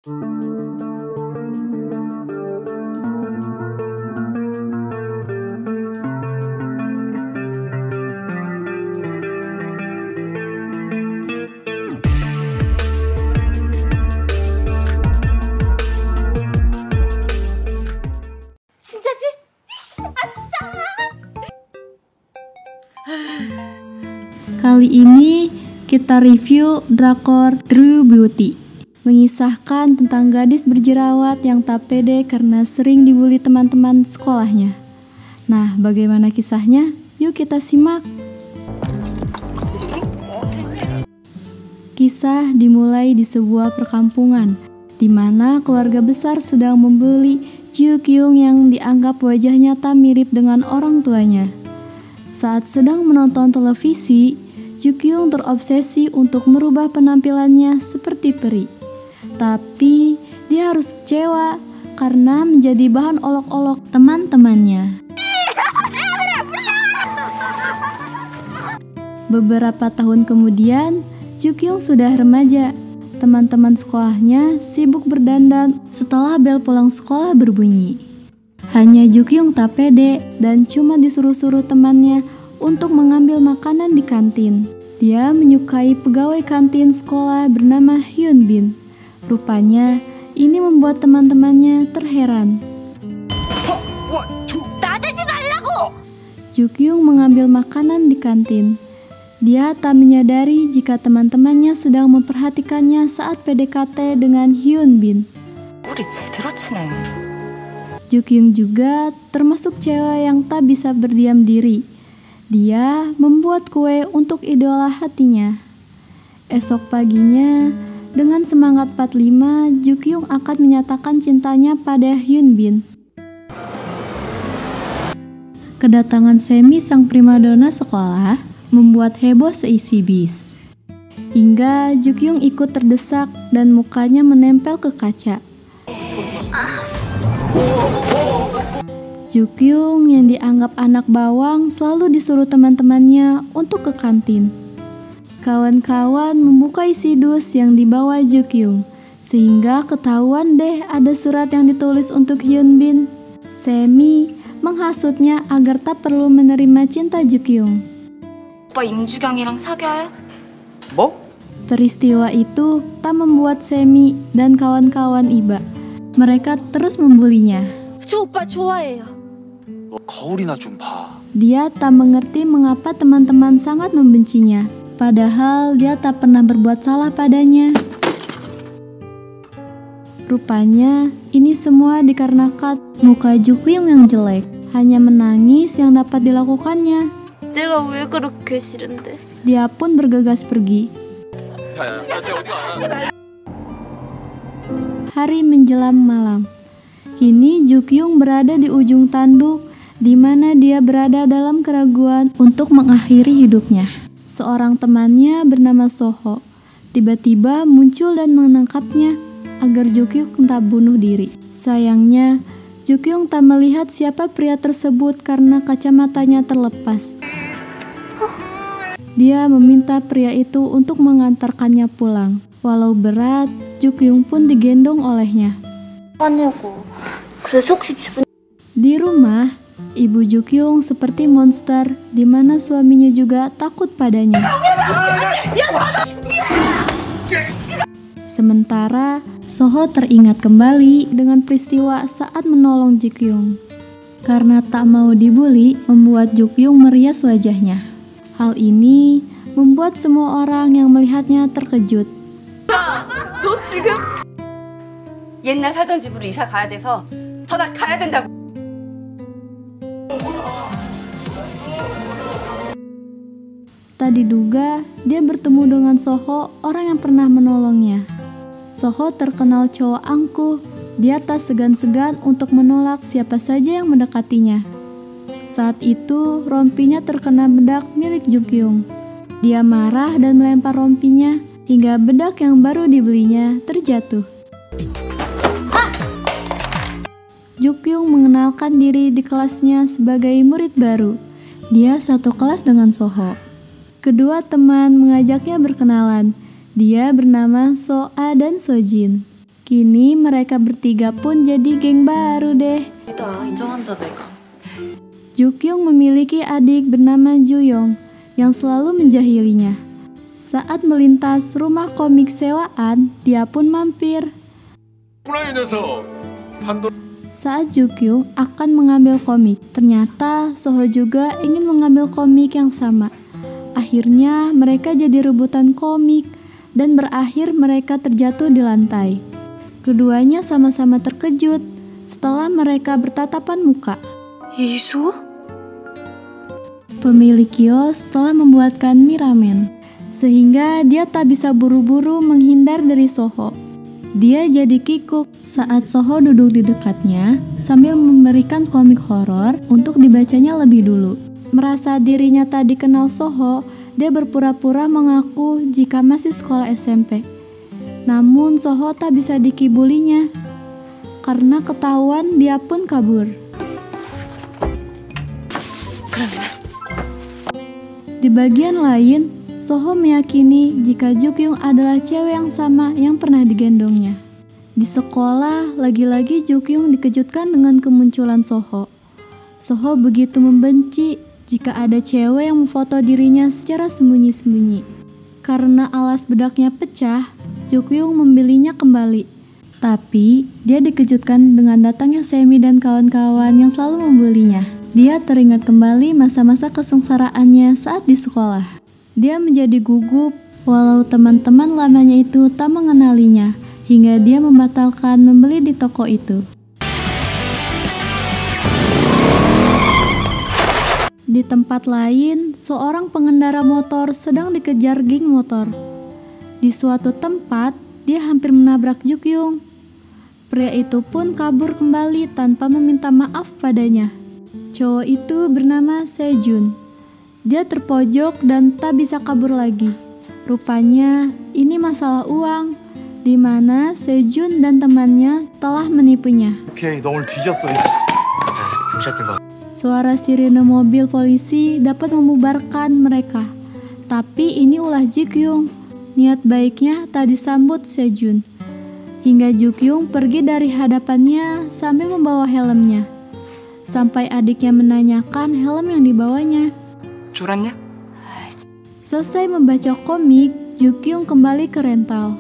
진짜지? 아싸! Kali ini kita review drakor True Beauty, mengisahkan tentang gadis berjerawat yang tak pede karena sering dibully teman-teman sekolahnya. Nah, bagaimana kisahnya? Yuk kita simak. Kisah dimulai di sebuah perkampungan, di mana keluarga besar sedang membuli Ju Kyung yang dianggap wajahnya tak mirip dengan orang tuanya. Saat sedang menonton televisi, Ju Kyung terobsesi untuk merubah penampilannya seperti peri. Tapi dia harus kecewa karena menjadi bahan olok-olok teman-temannya. Beberapa tahun kemudian, Ju Kyung sudah remaja. Teman-teman sekolahnya sibuk berdandan setelah bel pulang sekolah berbunyi. Hanya Ju Kyung tak pede dan cuma disuruh-suruh temannya untuk mengambil makanan di kantin. Dia menyukai pegawai kantin sekolah bernama Hyun Bin. Rupanya ini membuat teman-temannya terheran. Ju Kyung mengambil makanan di kantin. Dia tak menyadari jika teman-temannya sedang memperhatikannya saat PDKT dengan Hyun Bin. Ju Kyung juga termasuk cewek yang tak bisa berdiam diri. Dia membuat kue untuk idola hatinya. Esok paginya, dengan semangat 45, Ju Kyung akan menyatakan cintanya pada Hyun Bin. Kedatangan Semi, sang primadona sekolah, membuat heboh seisi bis. Hingga Ju Kyung ikut terdesak dan mukanya menempel ke kaca. Ju Kyung yang dianggap anak bawang selalu disuruh teman-temannya untuk ke kantin. Kawan-kawan membuka isi dus yang dibawa Ju Kyung, sehingga ketahuan deh ada surat yang ditulis untuk Hyun Bin. Semi menghasutnya agar tak perlu menerima cinta Ju Kyung. 오빠 임주경이랑 사귀어요? 뭐? Peristiwa itu tak membuat Semi dan kawan-kawan iba. Mereka terus membulinya. 저 오빠 좋아해요. 거울이나 좀 봐. Dia tak mengerti mengapa teman-teman sangat membencinya. Padahal dia tak pernah berbuat salah padanya. Rupanya ini semua dikarenakan muka Ju Kyung yang jelek. Hanya menangis yang dapat dilakukannya. 내가 왜 그렇게 싫은데? Dia pun bergegas pergi. Hari menjelang malam. Kini Ju Kyung berada di ujung tanduk, di mana dia berada dalam keraguan untuk mengakhiri hidupnya. Seorang temannya bernama Soho tiba-tiba muncul dan menangkapnya agar Ju Kyung tak bunuh diri. Sayangnya, Ju Kyung tak melihat siapa pria tersebut karena kacamatanya terlepas. Dia meminta pria itu untuk mengantarkannya pulang. Walau berat, Ju Kyung pun digendong olehnya. Di rumah, ibu Ju Kyung seperti monster, di mana suaminya juga takut padanya. Sementara, Soho teringat kembali dengan peristiwa saat menolong Ju Kyung. Karena tak mau dibully, membuat Ju Kyung merias wajahnya. Hal ini membuat semua orang yang melihatnya terkejut. 너 지금? 옛날 살던 집으로 이사 가야 돼서 전학 가야 된다고. Tak diduga, dia bertemu dengan Soho, orang yang pernah menolongnya. Soho terkenal cowok angkuh. Dia tak segan-segan untuk menolak siapa saja yang mendekatinya. Saat itu, rompinya terkena bedak milik Ju Kyung. Dia marah dan melempar rompinya hingga bedak yang baru dibelinya terjatuh. Ju Kyung mengenalkan diri di kelasnya sebagai murid baru. Dia satu kelas dengan Soho. Kedua teman mengajaknya berkenalan. Dia bernama So-a dan So-jin. Kini mereka bertiga pun jadi geng baru deh. Jukyung memiliki adik bernama Juyong yang selalu menjahilinya. Saat melintas rumah komik sewaan, dia pun mampir. Saat Jukyung akan mengambil komik, ternyata Soho juga ingin mengambil komik yang sama. Akhirnya mereka jadi rebutan komik dan berakhir mereka terjatuh di lantai. Keduanya sama-sama terkejut setelah mereka bertatapan muka. 이수? Pemilik kios telah membuatkan mie ramen, sehingga dia tak bisa buru-buru menghindar dari Soho. Dia jadi kikuk saat Soho duduk di dekatnya sambil memberikan komik horor untuk dibacanya lebih dulu. Merasa dirinya tak dikenal Soho, dia berpura-pura mengaku jika masih sekolah SMP. Namun Soho tak bisa dikibulinya. Karena ketahuan, dia pun kabur. Di bagian lain, Soho meyakini jika Jukyung adalah cewek yang sama yang pernah digendongnya. Di sekolah, lagi-lagi Jukyung dikejutkan dengan kemunculan Soho. Soho begitu membenci jika ada cewek yang memfoto dirinya secara sembunyi-sembunyi. Karena alas bedaknya pecah, Jukyung membelinya kembali. Tapi, dia dikejutkan dengan datangnya Semi dan kawan-kawan yang selalu membelinya. Dia teringat kembali masa-masa kesengsaraannya saat di sekolah. Dia menjadi gugup walau teman-teman lamanya itu tak mengenalinya, hingga dia membatalkan membeli di toko itu. Di tempat lain, seorang pengendara motor sedang dikejar geng motor. Di suatu tempat, dia hampir menabrak Jukyung. Pria itu pun kabur kembali tanpa meminta maaf padanya. Cowok itu bernama Sejun. Dia terpojok dan tak bisa kabur lagi. Rupanya ini masalah uang, di mana Sejun dan temannya telah menipunya. 오케이, 너 오늘 뒤졌어. Suara sirine mobil polisi dapat membubarkan mereka. Tapi ini ulah Jukyung. Niat baiknya tak disambut Sejun. Hingga Jukyung pergi dari hadapannya sambil membawa helmnya. Sampai adiknya menanyakan helm yang dibawanya. 쫄았냐? Selesai membaca komik, Jukyung kembali ke rental.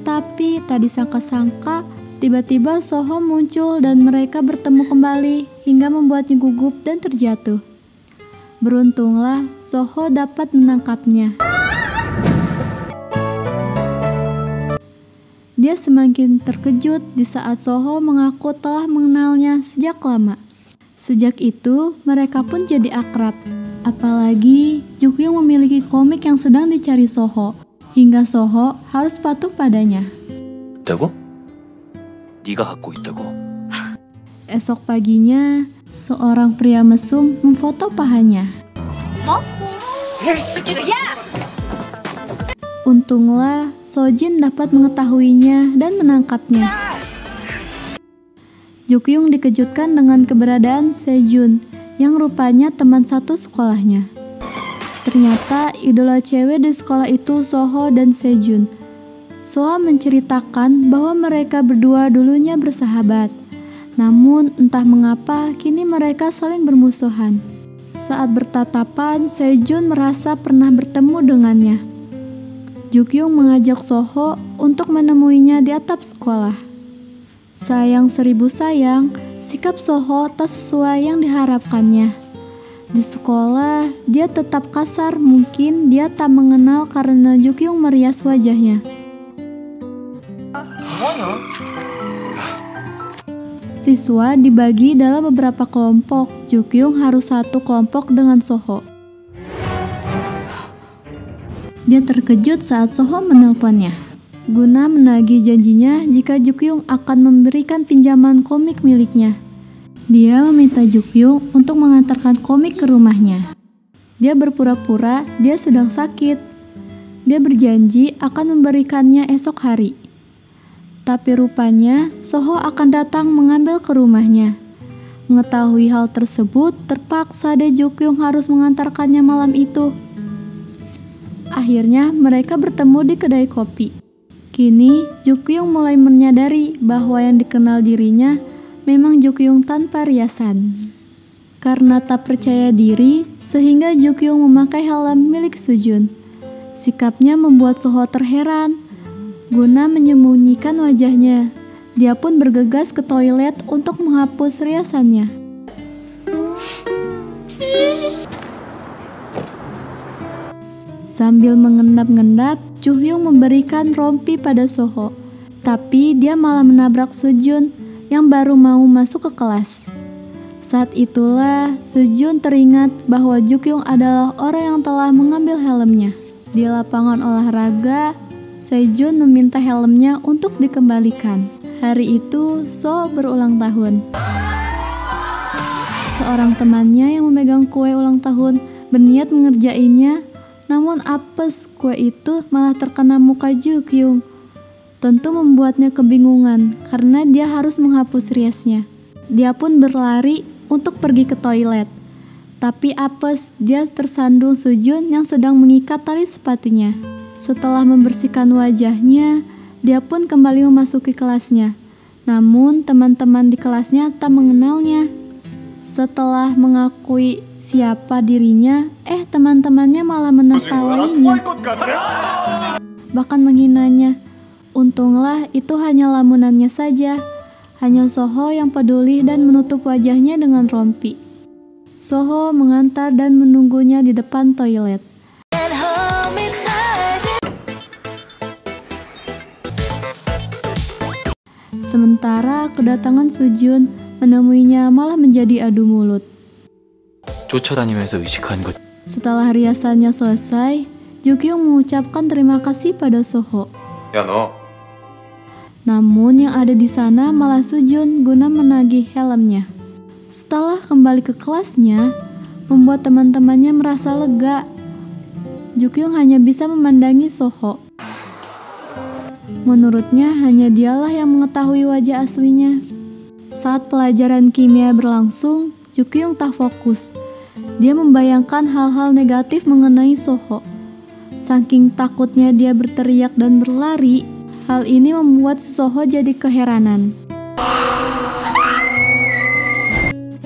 Tapi tak disangka-sangka, tiba-tiba Soho muncul dan mereka bertemu kembali hingga membuatnya gugup dan terjatuh. Beruntunglah Soho dapat menangkapnya. Dia semakin terkejut di saat Soho mengaku telah mengenalnya sejak lama. Sejak itu, mereka pun jadi akrab. Apalagi, Jukyung memiliki komik yang sedang dicari Soho, hingga Soho harus patuh padanya. 있다고? 네가 갖고 있다고? Esok paginya, seorang pria mesum memfoto pahanya. Untunglah, Sojin dapat mengetahuinya dan menangkapnya. Jukyung dikejutkan dengan keberadaan Sejun, yang rupanya teman satu sekolahnya. Ternyata idola cewek di sekolah itu Soho dan Sejun. Soho menceritakan bahwa mereka berdua dulunya bersahabat. Namun entah mengapa kini mereka saling bermusuhan. Saat bertatapan, Sejun merasa pernah bertemu dengannya. Jukyung mengajak Soho untuk menemuinya di atap sekolah. Sayang seribu sayang, sikap Soho tak sesuai yang diharapkannya. Di sekolah, dia tetap kasar, mungkin dia tak mengenal karena Jukyung merias wajahnya. Siswa dibagi dalam beberapa kelompok. Jukyung harus satu kelompok dengan Soho. Dia terkejut saat Soho menelponnya. Guna menagih janjinya jika Jukyung akan memberikan pinjaman komik miliknya. Dia meminta Jukyung untuk mengantarkan komik ke rumahnya. Dia berpura-pura dia sedang sakit. Dia berjanji akan memberikannya esok hari. Tapi rupanya Soho akan datang mengambil ke rumahnya. Mengetahui hal tersebut, terpaksa deh Jukyung harus mengantarkannya malam itu. Akhirnya mereka bertemu di kedai kopi. Kini, Jukyung mulai menyadari bahwa yang dikenal dirinya memang Jukyung tanpa riasan. Karena tak percaya diri, sehingga Jukyung memakai helm milik Sujun. Sikapnya membuat Soho terheran. Guna menyembunyikan wajahnya, dia pun bergegas ke toilet untuk menghapus riasannya. Sambil mengendap-endap, Juhyung memberikan rompi pada Soho. Tapi dia malah menabrak Sujun yang baru mau masuk ke kelas. Saat itulah Sujun teringat bahwa Jukyung adalah orang yang telah mengambil helmnya. Di lapangan olahraga, Sejun meminta helmnya untuk dikembalikan. Hari itu, So berulang tahun. Seorang temannya yang memegang kue ulang tahun berniat mengerjainnya, namun apes kue itu malah terkena muka Jukyung. Tentu membuatnya kebingungan karena dia harus menghapus riasnya. Dia pun berlari untuk pergi ke toilet. Tapi apes, dia tersandung Sujun yang sedang mengikat tali sepatunya. Setelah membersihkan wajahnya, dia pun kembali memasuki kelasnya. Namun teman-teman di kelasnya tak mengenalnya. Setelah mengakui siapa dirinya, teman-temannya malah menertawainya, bahkan menghinanya. Untunglah itu hanya lamunannya saja. Hanya Soho yang peduli dan menutup wajahnya dengan rompi. Soho mengantar dan menunggunya di depan toilet. Sementara kedatangan Sujun menemuinya malah menjadi adu mulut. 쫓아다니면서 의식한 것. Setelah riasannya selesai, Jukyung mengucapkan terima kasih pada Soho. 야 너. Namun yang ada di sana malah Sujun guna menagih helmnya. Setelah kembali ke kelasnya, membuat teman-temannya merasa lega. Jukyung hanya bisa memandangi Soho. Menurutnya hanya dialah yang mengetahui wajah aslinya. Saat pelajaran kimia berlangsung, Jukyung tak fokus. Dia membayangkan hal-hal negatif mengenai Soho. Saking takutnya dia berteriak dan berlari, hal ini membuat Soho jadi keheranan.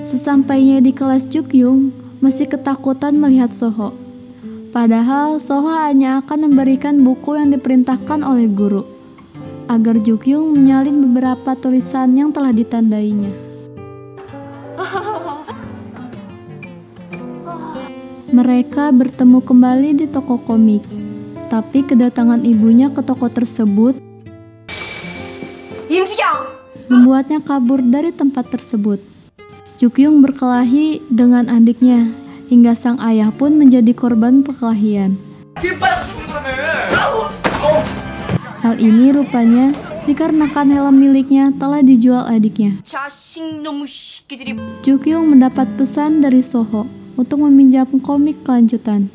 Sesampainya di kelas, Jukyung masih ketakutan melihat Soho. Padahal Soho hanya akan memberikan buku yang diperintahkan oleh guru, agar Jukyung menyalin beberapa tulisan yang telah ditandainya. Mereka bertemu kembali di toko komik, tapi kedatangan ibunya ke toko tersebut membuatnya kabur dari tempat tersebut. Jukyung berkelahi dengan adiknya, hingga sang ayah pun menjadi korban perkelahian. Hal ini rupanya dikarenakan helm miliknya telah dijual adiknya. Jukyung mendapat pesan dari Soho untuk meminjam komik kelanjutan.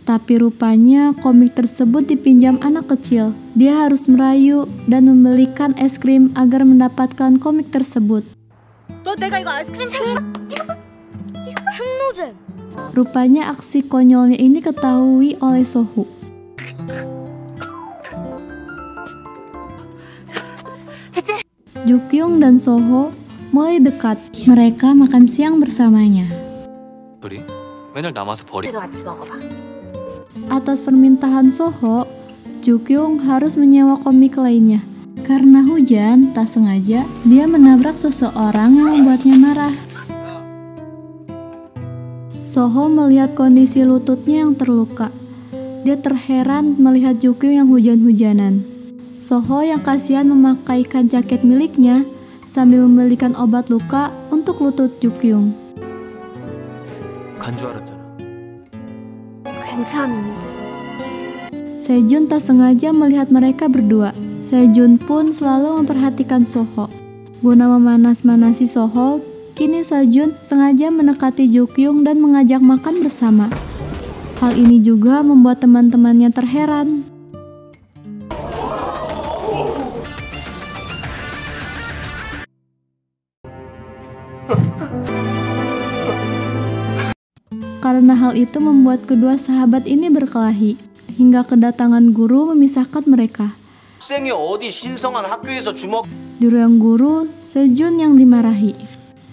Tapi rupanya komik tersebut dipinjam anak kecil. Dia harus merayu dan membelikan es krim agar mendapatkan komik tersebut. Rupanya aksi konyolnya ini ketahui oleh Soho. Jukyung dan Soho mulai dekat. Mereka makan siang bersamanya. 둘이 맨날 남아서 버리. Atas permintaan Soho, Jukyung harus menyewa komik lainnya. Karena hujan, tak sengaja dia menabrak seseorang yang membuatnya marah. Soho melihat kondisi lututnya yang terluka. Dia terheran melihat Jukyung yang hujan-hujanan. Soho yang kasihan memakaikan jaket miliknya sambil membelikan obat luka untuk lutut Jukyung. 간 줄 알았잖아. 괜찮은데. Sejun tak sengaja melihat mereka berdua. Sejun pun selalu memperhatikan Soho. Guna memanas-manasi Soho, kini Sejun sengaja mendekati Jukyung dan mengajak makan bersama. Hal ini juga membuat teman-temannya terheran. Karena hal itu membuat kedua sahabat ini berkelahi, hingga kedatangan guru memisahkan mereka. 학생이 어디 신성한 학교에서 주먹 Di ruang guru, Sejun yang dimarahi.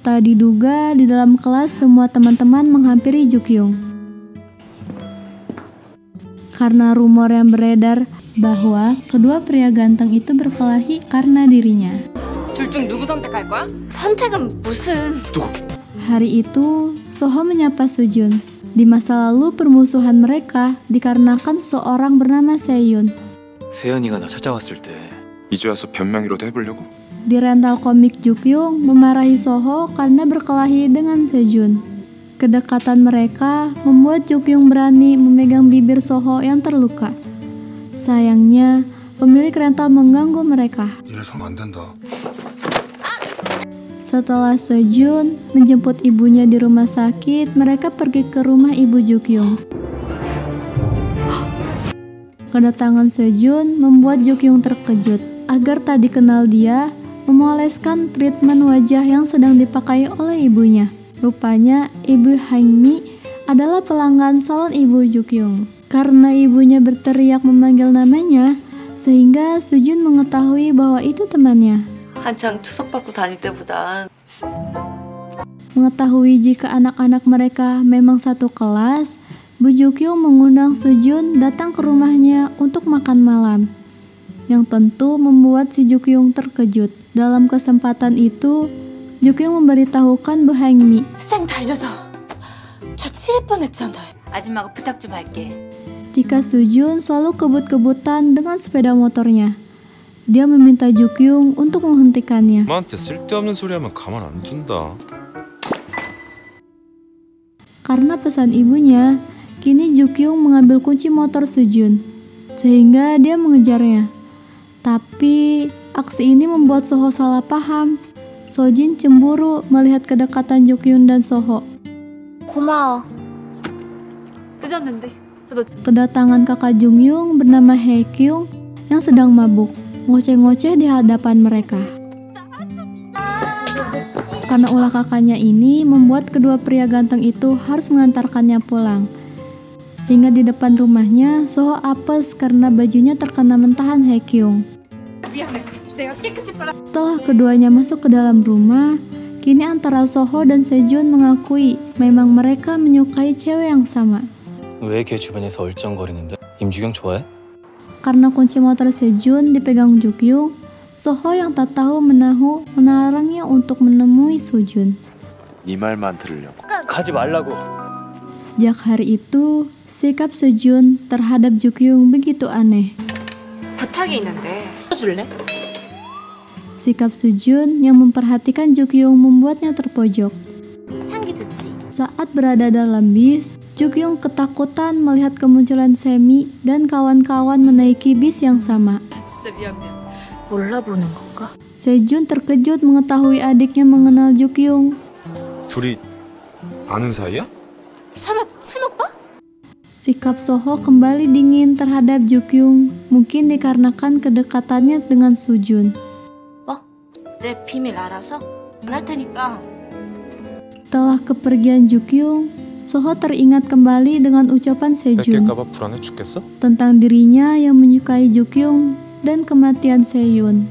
Tak diduga di dalam kelas semua teman-teman menghampiri Jukyung. Karena rumor yang beredar bahwa kedua pria ganteng itu berkelahi karena dirinya. 둘 중 누구 선택할 거야? 선택은 무슨... Hari itu, Soho menyapa Sejun. Di masa lalu permusuhan mereka dikarenakan seorang bernama Seyun. 세연이가 나 찾아왔을 때 이제 와서 변명이라도 해보려고? Di rental komik Jukyung memarahi Soho karena berkelahi dengan Sejun. Kedekatan mereka membuat Jukyung berani memegang bibir Soho yang terluka. Sayangnya, pemilik rental mengganggu mereka. 이래서는 안 된다. Setelah Sejun menjemput ibunya di rumah sakit, mereka pergi ke rumah ibu Jukyung. Kedatangan Sejun membuat Jukyung terkejut. Agar tak dikenal dia, memoleskan treatment wajah yang sedang dipakai oleh ibunya. Rupanya, ibu Hangmi adalah pelanggan salon ibu Jukyung. Karena ibunya berteriak memanggil namanya, sehingga Sejun mengetahui bahwa itu temannya. 한창 투석받고 다닐 때보다 Mengetahui jika anak-anak mereka memang satu kelas, Bu Jukyung mengundang Sejun datang ke rumahnya untuk makan malam, yang tentu membuat si Jukyung terkejut. Dalam kesempatan itu, Jukyung memberitahukan Bu Hangmi. 쌩 달려서 저 치릴 뻔했잖아요. 아줌마가 부탁 좀 할게. Jika Sejun selalu kebut-kebutan dengan sepeda motornya, dia meminta Jukyung untuk menghentikannya. 엄마한테 쓸데없는 소리 하면 가만 안 둔다. Karena pesan ibunya, kini Jukyung mengambil kunci motor Sejun, sehingga dia mengejarnya. Tapi aksi ini membuat Soho salah paham. Sojin cemburu melihat kedekatan Jukyung dan Soho. 고마워. 늦었는데. Kedatangan kakak Jungyung bernama Haekyung yang sedang mabuk, ngoceh-ngoceh di hadapan mereka. Karena ulah kakaknya ini membuat kedua pria ganteng itu harus mengantarkannya pulang. Hingga di depan rumahnya, Soho apes karena bajunya terkena mentahan Haekyung. Setelah keduanya masuk ke dalam rumah, kini antara Soho dan Sejun mengakui memang mereka menyukai cewek yang sama. 왜 걔 주변에서 얼쩡거리는데? 임주경 좋아해? Karena kunci motor Sejun dipegang Jukyung, Soho yang tak tahu menahu melarangnya untuk menemui Sejun. 네 말만 들으려고. 가지 말라고. Sejak hari itu, sikap Sejun terhadap Jukyung begitu aneh. 부탁이 있는데 줄래? Sikap Sejun yang memperhatikan Jukyung membuatnya terpojok. 향기 좋지? Saat berada dalam bis, Jukyung ketakutan melihat kemunculan Semi dan kawan-kawan menaiki bis yang sama. 진짜 미안. 몰라보는 건가? Sejun terkejut mengetahui adiknya mengenal Jukyung. 둘이 아는 사이야? 설마 친오빠? Sikap Soho kembali dingin terhadap Jukyung, mungkin dikarenakan kedekatannya dengan Sujun. 내 비밀 알아서 안 할 테니까. Setelah kepergian Jukyung, Soho teringat kembali dengan ucapan Sejun 뺏길까봐 불안해 죽겠어? tentang dirinya yang menyukai Jukyung dan kematian Seyun.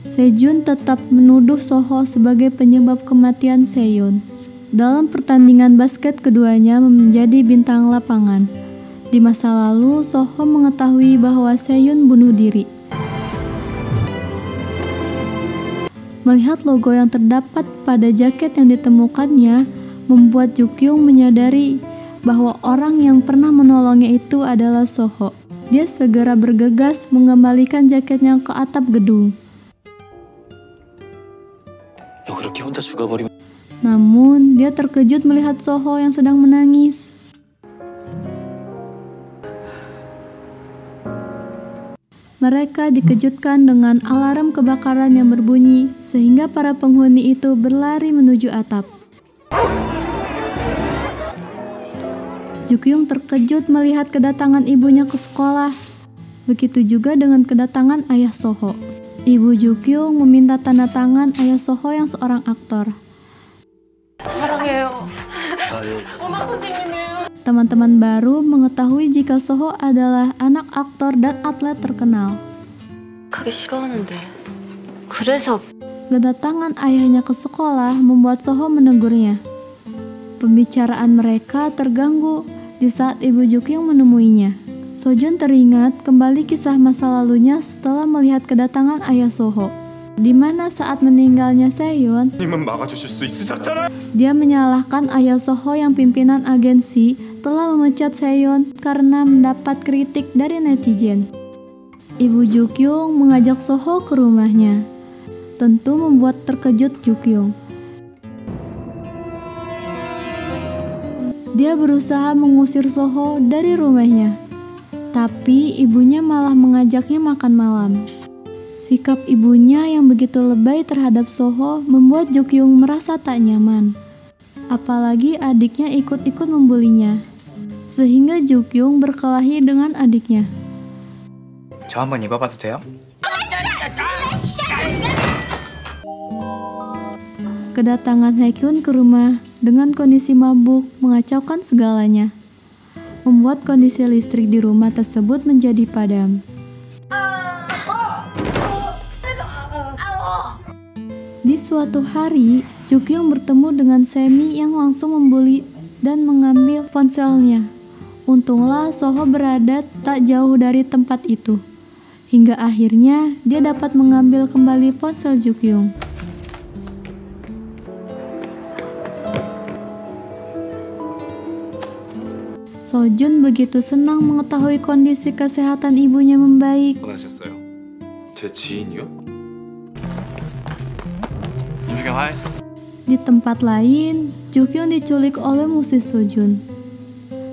Sejun tetap menuduh Soho sebagai penyebab kematian Seyun. Dalam pertandingan basket keduanya menjadi bintang lapangan. Di masa lalu, Soho mengetahui bahwa Seyun bunuh diri. Melihat logo yang terdapat pada jaket yang ditemukannya, membuat Jukyung menyadari bahwa orang yang pernah menolongnya itu adalah Soho. Dia segera bergegas mengembalikan jaketnya ke atap gedung. 너 그렇게 혼자 죽어버리면 Namun, dia terkejut melihat Soho yang sedang menangis. Mereka dikejutkan dengan alarm kebakaran yang berbunyi, sehingga para penghuni itu berlari menuju atap. Jukyung terkejut melihat kedatangan ibunya ke sekolah. Begitu juga dengan kedatangan ayah Soho. Ibu Jukyung meminta tanda tangan ayah Soho yang seorang aktor. 사랑해요. 아유, Teman-teman baru mengetahui jika Soho adalah anak aktor dan atlet terkenal. 가기 싫어하는데. 그래서 Kedatangan ayahnya ke sekolah membuat Soho menegurnya. Pembicaraan mereka terganggu di saat ibu Jukyung menemuinya. Sojun teringat kembali kisah masa lalunya setelah melihat kedatangan ayah Soho, di mana saat meninggalnya Seon, dia menyalahkan ayah Soho yang pimpinan agensi telah memecat Seon karena mendapat kritik dari netizen. Ibu Jukyung mengajak Soho ke rumahnya, tentu membuat terkejut Jukyung. Dia berusaha mengusir Soho dari rumahnya, tapi ibunya malah mengajaknya makan malam. Sikap ibunya yang begitu lebay terhadap Soho membuat Jukyung merasa tak nyaman. Apalagi adiknya ikut-ikut membulinya, sehingga Jukyung berkelahi dengan adiknya. 저 한번 입어봐도 돼요? Kedatangan Haekyun ke rumah dengan kondisi mabuk mengacaukan segalanya, membuat kondisi listrik di rumah tersebut menjadi padam. Di suatu hari, Jukyung bertemu dengan Semi yang langsung membuli dan mengambil ponselnya. Untunglah Soho berada tak jauh dari tempat itu, hingga akhirnya dia dapat mengambil kembali ponsel Jukyung. Sojun begitu senang mengetahui kondisi kesehatan ibunya membaik. 전화하셨어요? 제 지인이요? 임주경 하이. Di tempat lain, Jukyung diculik oleh musuh Sojun.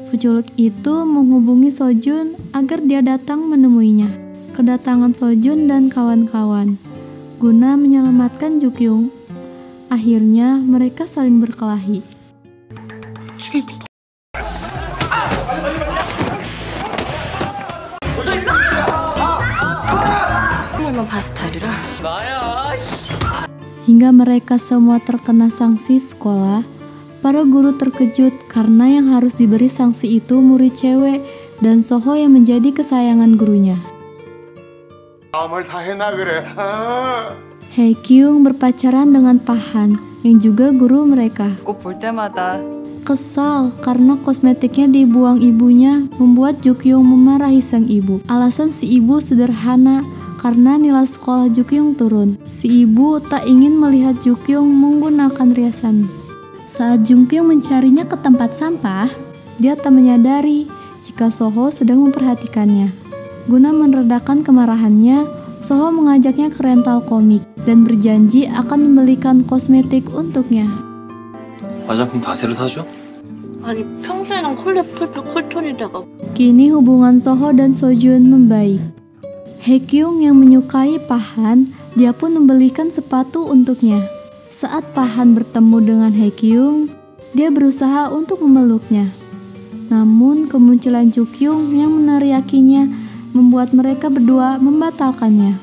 Penculik itu menghubungi Sojun agar dia datang menemuinya. Kedatangan Sojun dan kawan-kawan guna menyelamatkan Jukyung. Akhirnya mereka saling berkelahi. 정말만 파스타일이라. Hingga mereka semua terkena sanksi sekolah. Para guru terkejut karena yang harus diberi sanksi itu murid cewek dan Soho yang menjadi kesayangan gurunya. Haekyung berpacaran dengan Pahan yang juga guru mereka. 꼭 볼 때마다 Kesal karena kosmetiknya dibuang ibunya membuat Jukyung memarahi sang ibu. Alasan si ibu sederhana, karena nilai sekolah Jukyung turun. Si ibu tak ingin melihat Jukyung menggunakan riasan. Saat Jukyung mencarinya ke tempat sampah, dia tak menyadari jika Soho sedang memperhatikannya. Guna meredakan kemarahannya, Soho mengajaknya ke rental komik dan berjanji akan membelikan kosmetik untuknya. 화장품 다 새로 사줘? 아니 평소에는 쿨톤에다가. Kini hubungan Soho dan Sojun membaik. Haekyung yang menyukai Pahan, dia pun membelikan sepatu untuknya. Saat Pahan bertemu dengan Haekyung, dia berusaha untuk memeluknya. Namun kemunculan Jukyung yang meneriakinya membuat mereka berdua membatalkannya.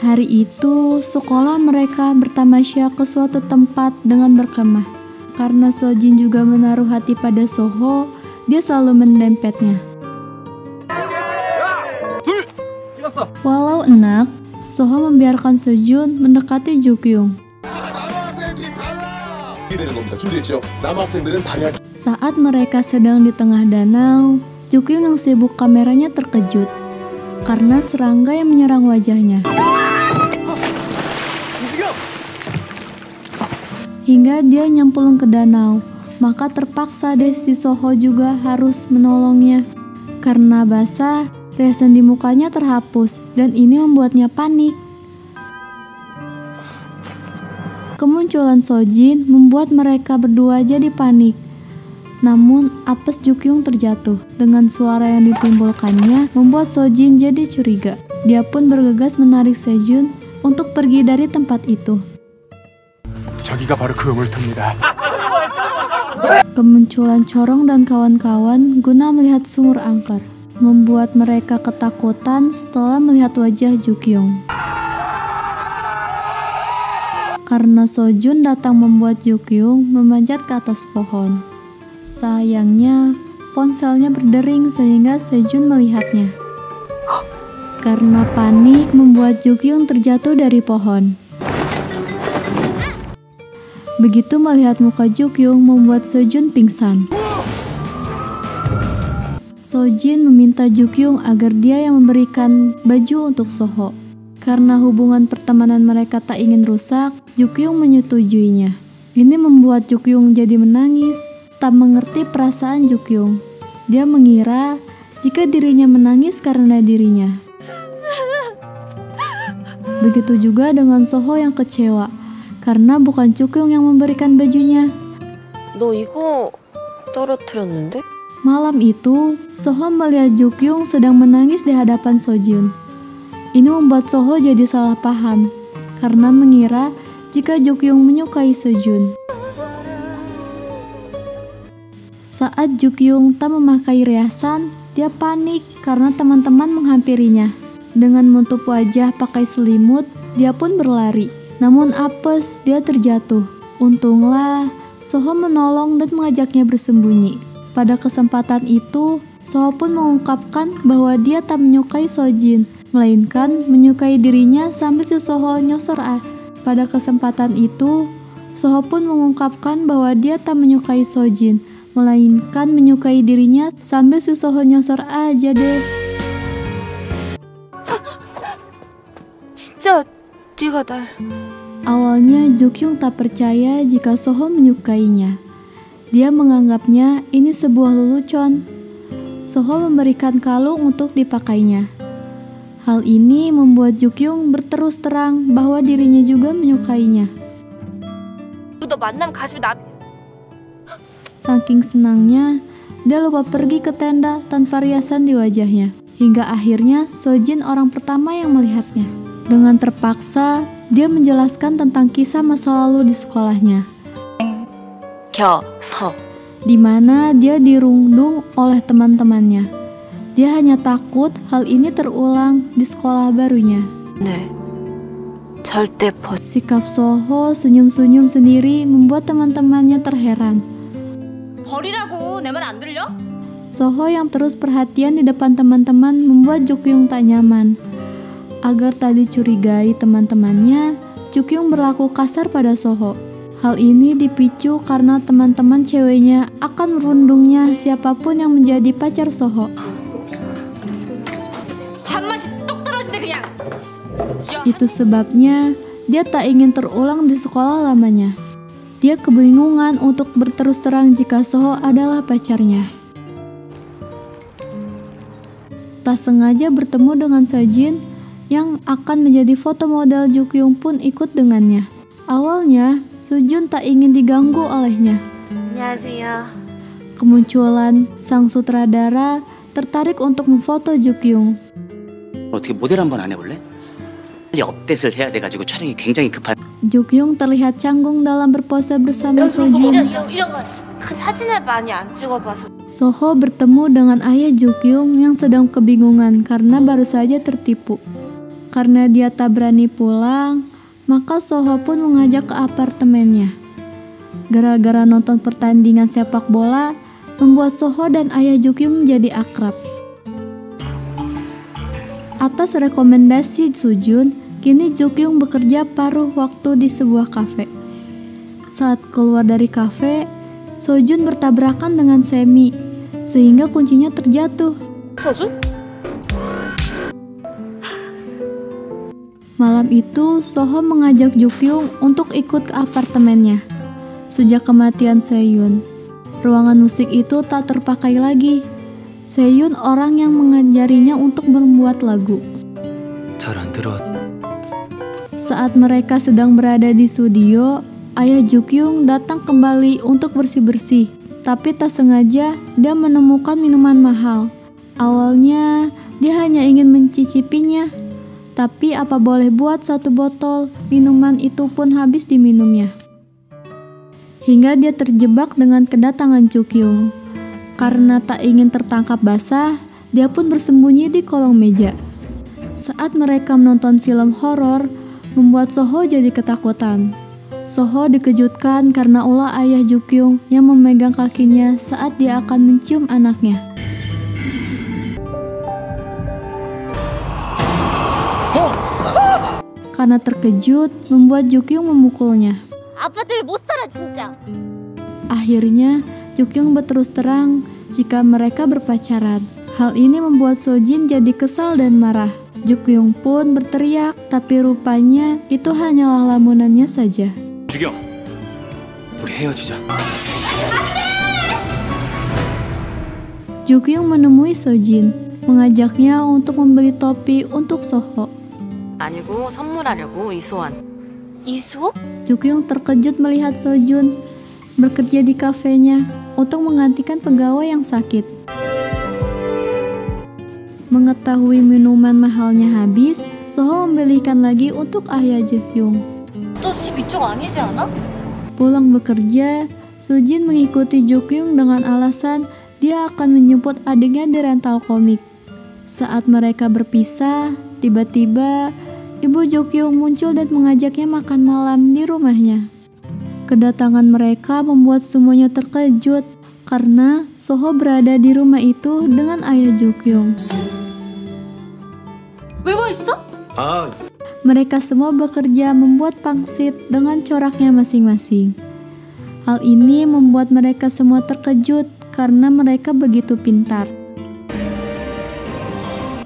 Hari itu, sekolah mereka bertamasya ke suatu tempat dengan berkemah. Karena Sojin juga menaruh hati pada Soho, dia selalu mendempetnya. Walau enak, Soho membiarkan Sejun mendekati Jukyung. Saat mereka sedang di tengah danau, Jukyung yang sibuk kameranya terkejut karena serangga yang menyerang wajahnya. Hingga dia nyemplung ke danau, maka terpaksa deh si Soho juga harus menolongnya. Karena basah, riasan di mukanya terhapus dan ini membuatnya panik. Kemunculan Sojin membuat mereka berdua jadi panik. Namun apes Jukyung terjatuh. Dengan suara yang ditimbulkannya membuat Sojin jadi curiga. Dia pun bergegas menarik Sejun untuk pergi dari tempat itu. Kemunculan Corong dan kawan-kawan guna melihat sumur angker, membuat mereka ketakutan setelah melihat wajah Jukyung. Karena Sojun datang membuat Jukyung memanjat ke atas pohon. Sayangnya, ponselnya berdering sehingga Sejun melihatnya. Karena panik membuat Jukyung terjatuh dari pohon. Begitu melihat muka Jukyung membuat Sojun pingsan. Sojin meminta Jukyung agar dia yang memberikan baju untuk Soho. Karena hubungan pertemanan mereka tak ingin rusak, Jukyung menyetujuinya. Ini membuat Jukyung jadi menangis, tak mengerti perasaan Jukyung. Dia mengira jika dirinya menangis karena dirinya. Begitu juga dengan Soho yang kecewa, karena bukan Jukyung yang memberikan bajunya. 너 이거 떨어뜨렸는데? Malam itu, Soho melihat Jukyung sedang menangis di hadapan Sojun. Ini membuat Soho jadi salah paham, karena mengira jika Jukyung menyukai Sojun. Saat Jukyung tak memakai riasan, dia panik karena teman-teman menghampirinya. Dengan menutup wajah pakai selimut, dia pun berlari. Namun apes, dia terjatuh. Untunglah, Soho menolong dan mengajaknya bersembunyi. Pada kesempatan itu, Soho pun mengungkapkan bahwa dia tak menyukai Sojin, melainkan menyukai dirinya sambil si Soho nyosor air. Pada kesempatan itu, Soho pun mengungkapkan bahwa dia tak menyukai Sojin, melainkan menyukai dirinya sambil si Soho nyosor aja deh. 진짜 네가 날... Awalnya Jukyung tak percaya jika Soho menyukainya. Dia menganggapnya ini sebuah lelucon. Soho memberikan kalung untuk dipakainya. Hal ini membuat Jukyung berterus terang bahwa dirinya juga menyukainya. 너 만나면 가슴이 나... Saking senangnya, dia lupa pergi ke tenda tanpa riasan di wajahnya. Hingga akhirnya Sojin orang pertama yang melihatnya. Dengan terpaksa, dia menjelaskan tentang kisah masa lalu di sekolahnya, di mana dia dirundung oleh teman-temannya. Dia hanya takut hal ini terulang di sekolah barunya. 절대 Sikap Soho senyum-senyum sendiri membuat teman-temannya terheran. 버리라고 내 말 안 들려? Soho yang terus perhatian di depan teman-teman membuat Jukyung tak nyaman. Agar tak dicurigai teman-temannya, Jukyung berlaku kasar pada Soho. Hal ini dipicu karena teman-teman ceweknya akan merundungnya siapapun yang menjadi pacar Soho. 밥맛이 똑 떨어지네 그냥. Itu sebabnya dia tak ingin terulang di sekolah lamanya. Dia kebingungan untuk berterus terang jika Soho adalah pacarnya. Tak sengaja bertemu dengan Sojin yang akan menjadi foto model Jukyung pun ikut dengannya. Awalnya, Sojun tak ingin diganggu olehnya. 안녕하세요. Kemunculan sang sutradara tertarik untuk memfoto Jukyung. 어떻게 모델 한번 안 해볼래? 업데이트를 해야 돼가지고 촬영이 굉장히 급한. Jukyung terlihat canggung dalam berpose bersama Sojun. 이런 거 사진을 많이 안 찍어봐서. Soho bertemu dengan ayah Jukyung yang sedang kebingungan karena baru saja tertipu. Karena dia tak berani pulang, maka Soho pun mengajak ke apartemennya. Gara-gara nonton pertandingan sepak bola, membuat Soho dan ayah Jukyung jadi akrab. Atas rekomendasi Sojun, kini Jukyung bekerja paruh waktu di sebuah kafe. Saat keluar dari kafe, Sojun bertabrakan dengan Semi, sehingga kuncinya terjatuh. 서준? Malam itu, Soho mengajak Jukyung untuk ikut ke apartemennya. Sejak kematian Seyun, ruangan musik itu tak terpakai lagi. Seyun orang yang mengajarinya untuk membuat lagu. 잘 안 들어. Saat mereka sedang berada di studio, ayah Jukyung datang kembali untuk bersih-bersih. Tapi tak sengaja, dia menemukan minuman mahal. Awalnya, dia hanya ingin mencicipinya. Tapi apa boleh buat, satu botol minuman itu pun habis diminumnya. Hingga dia terjebak dengan kedatangan Jukyung. Karena tak ingin tertangkap basah, dia pun bersembunyi di kolong meja. Saat mereka menonton film horor, membuat Soho jadi ketakutan. Soho dikejutkan karena ulah ayah Jukyung yang memegang kakinya saat dia akan mencium anaknya. Karena terkejut, membuat Jukyung memukulnya. 아빠 때문에 못 살아 진짜. Akhirnya, Jukyung berterus terang jika mereka berpacaran. Hal ini membuat Sojin jadi kesal dan marah. Jukyung pun berteriak, tapi rupanya itu hanyalah lamunannya saja. 주경, 우리 헤어지자. Jukyung menemui Sojin, mengajaknya untuk membeli topi untuk Soho. 아니고 선물하려고 이소환. 이수호? Jukyung terkejut melihat Sojun bekerja di kafenya untuk menggantikan pegawai yang sakit. Mengetahui minuman mahalnya habis, Soho membelikan lagi untuk ayah Jukyung. 너 집 이쪽 아니지 않아? Pulang bekerja, Sojin mengikuti Jukyung dengan alasan dia akan menjemput adiknya di rental komik. Saat mereka berpisah, tiba-tiba ibu Jukyung muncul dan mengajaknya makan malam di rumahnya. Kedatangan mereka membuat semuanya terkejut karena Soho berada di rumah itu dengan ayah Jukyung. 왜 와 있어? Mereka semua bekerja membuat pangsit dengan coraknya masing-masing. Hal ini membuat mereka semua terkejut karena mereka begitu pintar.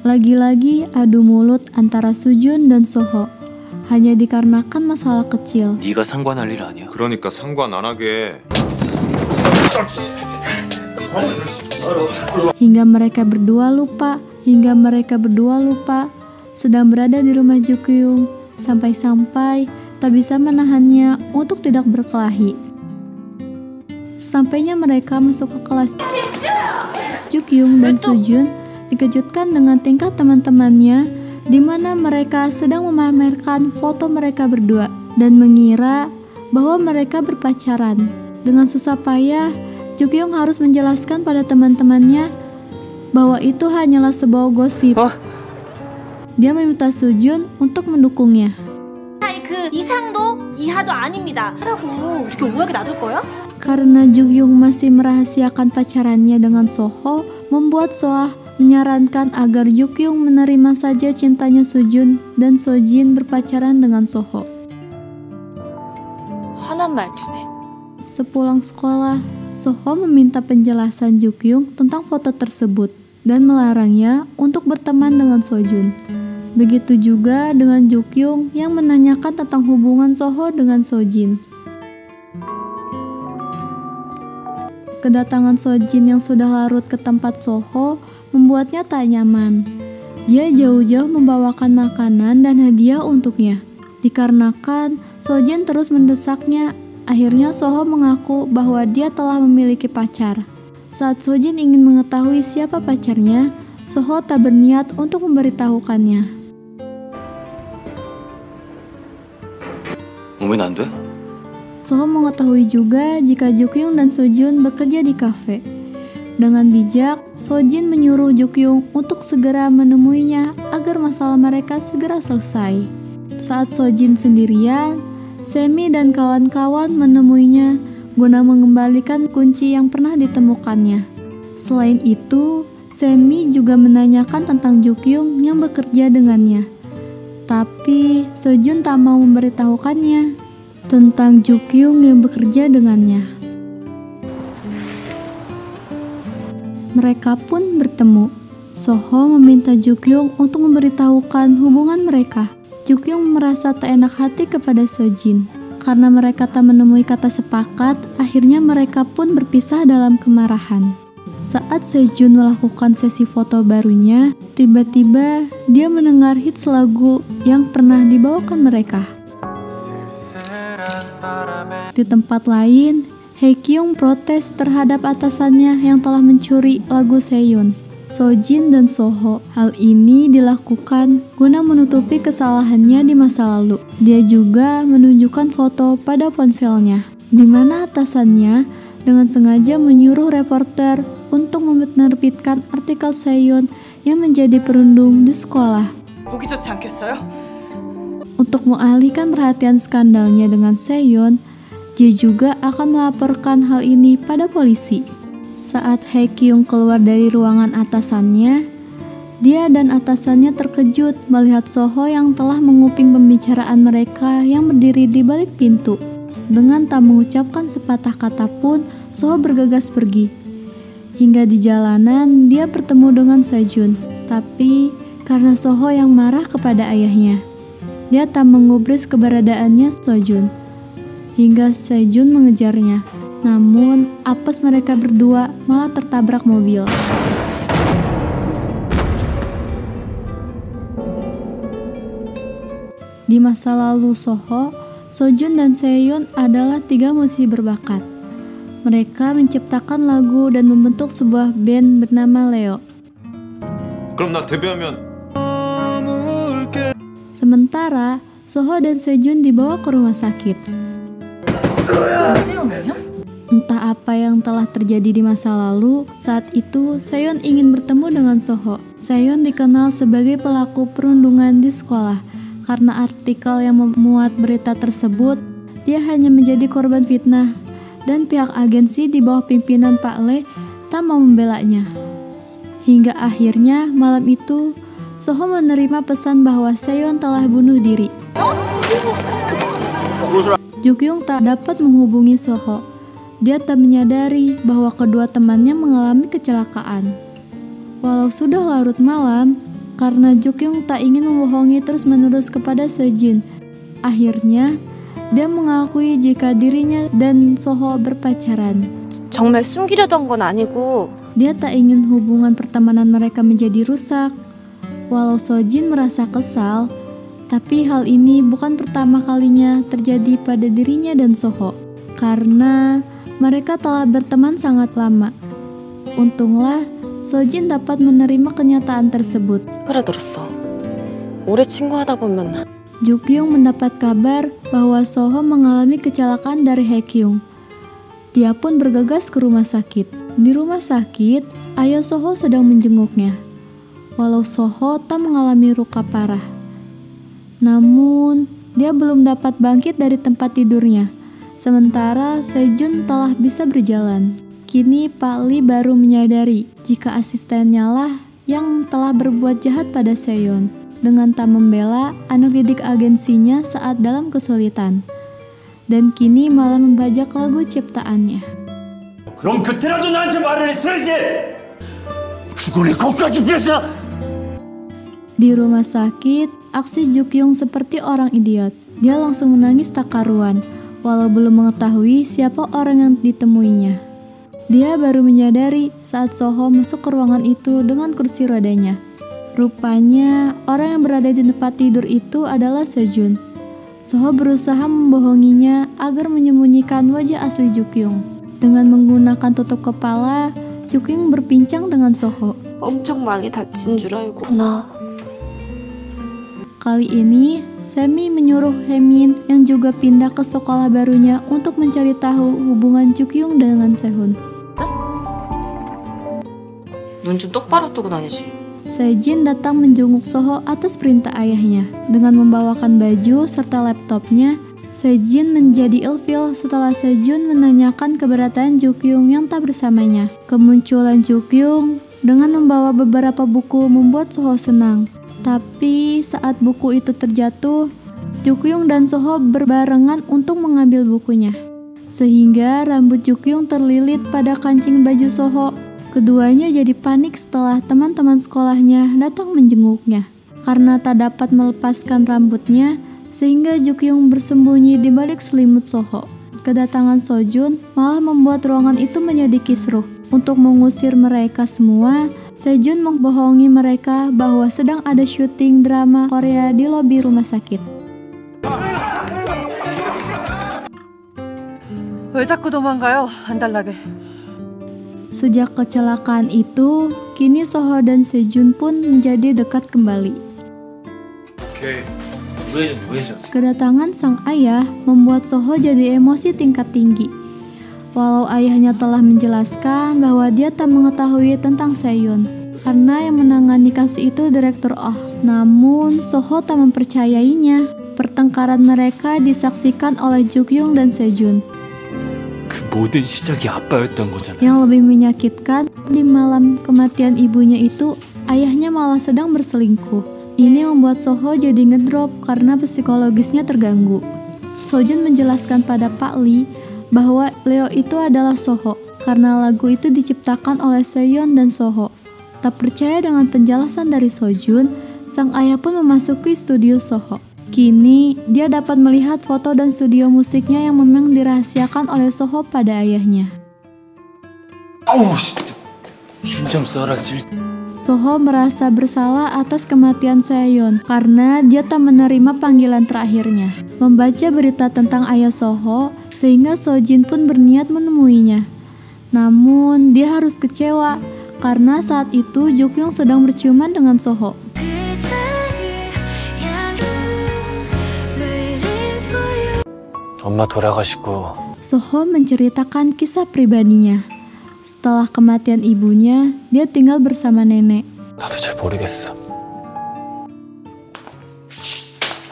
Lagi-lagi adu mulut antara Sujun dan Soho hanya dikarenakan masalah kecil. 네가 상관할 일 아니야. 그러니까 상관 안 하게. Hingga mereka berdua lupa sedang berada di rumah Jukyung, sampai-sampai tak bisa menahannya untuk tidak berkelahi. Sesampainya mereka masuk ke kelas, Jukyung dan Sujun dikejutkan dengan tingkah teman-temannya di mana mereka sedang memamerkan foto mereka berdua dan mengira bahwa mereka berpacaran. Dengan susah payah, Jukyung harus menjelaskan pada teman-temannya bahwa itu hanyalah sebuah gosip. Dia meminta Sujun untuk mendukungnya. 아이 그 이상도 이하도 아닙니다. 하라고 이렇게 오해하게 놔둘 거야? Karena Jukyung masih merahasiakan pacarannya dengan Soho, membuat Soah menyarankan agar Jukyung menerima saja cintanya Sujun dan Sojin berpacaran dengan Soho. 화난 말투네. Sepulang sekolah, Soho meminta penjelasan Jukyung tentang foto tersebut dan melarangnya untuk berteman dengan Sojun. Begitu juga dengan Jukyung yang menanyakan tentang hubungan Soho dengan Sojin. Kedatangan Sojin yang sudah larut ke tempat Soho membuatnya tak nyaman. Dia jauh-jauh membawakan makanan dan hadiah untuknya. Dikarenakan Sojin terus mendesaknya, akhirnya Soho mengaku bahwa dia telah memiliki pacar. Saat Sojin ingin mengetahui siapa pacarnya, Soho tak berniat untuk memberitahukannya. 오면 안 돼? Soho mengetahui juga jika Jukyung dan Sojun bekerja di kafe. Dengan bijak, Sojin menyuruh Jukyung untuk segera menemuinya agar masalah mereka segera selesai. Saat Sojin sendirian, Semi dan kawan-kawan menemuinya guna mengembalikan kunci yang pernah ditemukannya. Selain itu, Semi juga menanyakan tentang Jukyung yang bekerja dengannya. Tapi Sojun tak mau memberitahukannya tentang Jukyung yang bekerja dengannya. Mereka pun bertemu. Soho meminta Jukyung untuk memberitahukan hubungan mereka. Jukyung merasa tak enak hati kepada Sojin. Karena mereka tak menemui kata sepakat, akhirnya mereka pun berpisah dalam kemarahan. Saat Sejun melakukan sesi foto barunya, tiba-tiba dia mendengar hits lagu yang pernah dibawakan mereka. Di tempat lain, Haekyung protes terhadap atasannya yang telah mencuri lagu Seyun. Sojin dan Soho, hal ini dilakukan guna menutupi kesalahannya di masa lalu. Dia juga menunjukkan foto pada ponselnya, di mana atasannya dengan sengaja menyuruh reporter untuk menerbitkan artikel Seyun yang menjadi perundung di sekolah. 보기 좋지 않겠어요? Untuk mengalihkan perhatian skandalnya dengan Seyun, dia juga akan melaporkan hal ini pada polisi. Saat Haekyung keluar dari ruangan atasannya, Dia dan atasannya terkejut melihat Soho yang telah menguping pembicaraan mereka yang berdiri di balik pintu. Dengan tak mengucapkan sepatah kata pun, Soho bergegas pergi. Hingga di jalanan, dia bertemu dengan Sejun. Tapi karena Soho yang marah kepada ayahnya, dia tak mengubris keberadaannya Sejun. Hingga Sejun mengejarnya. Namun, apes mereka berdua malah tertabrak mobil. Di masa lalu Soho, Sojun dan Seyeon adalah 3 musisi berbakat. Mereka menciptakan lagu dan membentuk sebuah band bernama Leo. 그럼 나 데뷔하면 Sementara, Soho dan Sejun dibawa ke rumah sakit. Entah apa yang telah terjadi di masa lalu, saat itu Seyeon ingin bertemu dengan Soho. Seyeon dikenal sebagai pelaku perundungan di sekolah. Karena artikel yang memuat berita tersebut, dia hanya menjadi korban fitnah dan pihak agensi di bawah pimpinan Pak Lee tak mau membelanya. Hingga akhirnya malam itu, Soho menerima pesan bahwa Seyeon telah bunuh diri. Jukyung tak dapat menghubungi Soho. Dia tak menyadari bahwa kedua temannya mengalami kecelakaan. Walau sudah larut malam, karena Jukyung tak ingin membohongi terus-menerus kepada Sejin, akhirnya dia mengakui jika dirinya dan Soho berpacaran. 정말 숨기려던 건 아니고 Dia tak ingin hubungan pertemanan mereka menjadi rusak. Walau Sojin merasa kesal, tapi hal ini bukan pertama kalinya terjadi pada dirinya dan Soho, karena mereka telah berteman sangat lama. Untunglah Sojin dapat menerima kenyataan tersebut. 그래 들었어. 오래 친구하다 보면 Jukyung mendapat kabar bahwa Soho mengalami kecelakaan dari Haekyung. Dia pun bergegas ke rumah sakit. Di rumah sakit, ayah Soho sedang menjenguknya. Walau Soho tak mengalami luka parah, namun dia belum dapat bangkit dari tempat tidurnya. Sementara Sejun telah bisa berjalan. Kini Pak Lee baru menyadari jika asistennya lah yang telah berbuat jahat pada Seyeon dengan tak membela anak didik agensinya saat dalam kesulitan, dan kini malah membajak lagu ciptaannya. 그럼 그때라도 나한테 말을 했어야지. 그걸 거기까지 비했어. Di rumah sakit, aksi Jukyung seperti orang idiot. Dia langsung menangis tak karuan, walau belum mengetahui siapa orang yang ditemuinya. Dia baru menyadari saat Soho masuk ke ruangan itu dengan kursi rodanya. Rupanya, orang yang berada di tempat tidur itu adalah Sejun. Soho berusaha membohonginya agar menyembunyikan wajah asli Jukyung. Dengan menggunakan tutup kepala, Jukyung berbincang dengan Soho. 엄청 많이 다친 줄 알고 구나. Kali ini, Semi menyuruh Haemin yang juga pindah ke sekolah barunya untuk mencari tahu hubungan Jukyung dengan Sehun. 눈 좀 똑바로 뜨고 다니지. Sejin datang menjenguk Soho atas perintah ayahnya. Dengan membawakan baju serta laptopnya, Sejin menjadi ilfil setelah Sejun menanyakan keberatan Jukyung yang tak bersamanya. Kemunculan Jukyung dengan membawa beberapa buku membuat Soho senang. Tapi saat buku itu terjatuh, Jukyung dan Soho berbarengan untuk mengambil bukunya. Sehingga rambut Jukyung terlilit pada kancing baju Soho. Keduanya jadi panik setelah teman-teman sekolahnya datang menjenguknya. Karena tak dapat melepaskan rambutnya, sehingga Jukyung bersembunyi di balik selimut Soho. Kedatangan Sojun malah membuat ruangan itu menjadi kisruh. Untuk mengusir mereka semua, Sejun membohongi mereka bahwa sedang ada syuting drama Korea di lobi rumah sakit. 왜 자꾸 도망가요? 안달나게. Sejak kecelakaan itu, kini Soho dan Sejun pun menjadi dekat kembali. Kedatangan sang ayah membuat Soho jadi emosi tingkat tinggi. Walau ayahnya telah menjelaskan bahwa dia tak mengetahui tentang Seyeon, karena yang menangani kasus itu Direktur Oh. Namun Soho tak mempercayainya. Pertengkaran mereka disaksikan oleh Jukyung dan Sejun. 그 모든 시작이 아빠였던 거잖아. Yang lebih menyakitkan, di malam kematian ibunya itu, ayahnya malah sedang berselingkuh. Ini membuat Soho jadi ngedrop karena psikologisnya terganggu. Sojun menjelaskan pada Pak Lee bahwa Leo itu adalah Soho karena lagu itu diciptakan oleh Seyeon dan Soho. Tak percaya dengan penjelasan dari Sojun, sang ayah pun memasuki studio Soho. Kini, dia dapat melihat foto dan studio musiknya yang memang dirahasiakan oleh Soho pada ayahnya. Soho merasa bersalah atas kematian Seyeon karena dia tak menerima panggilan terakhirnya. Membaca berita tentang ayah Soho, sehingga Sojin pun berniat menemuinya. Namun, dia harus kecewa karena saat itu Jukyung sedang berciuman dengan Soho. 엄마 돌아가시고 Soho menceritakan kisah pribadinya. Setelah kematian ibunya, dia tinggal bersama nenek. 나도 잘 모르겠어.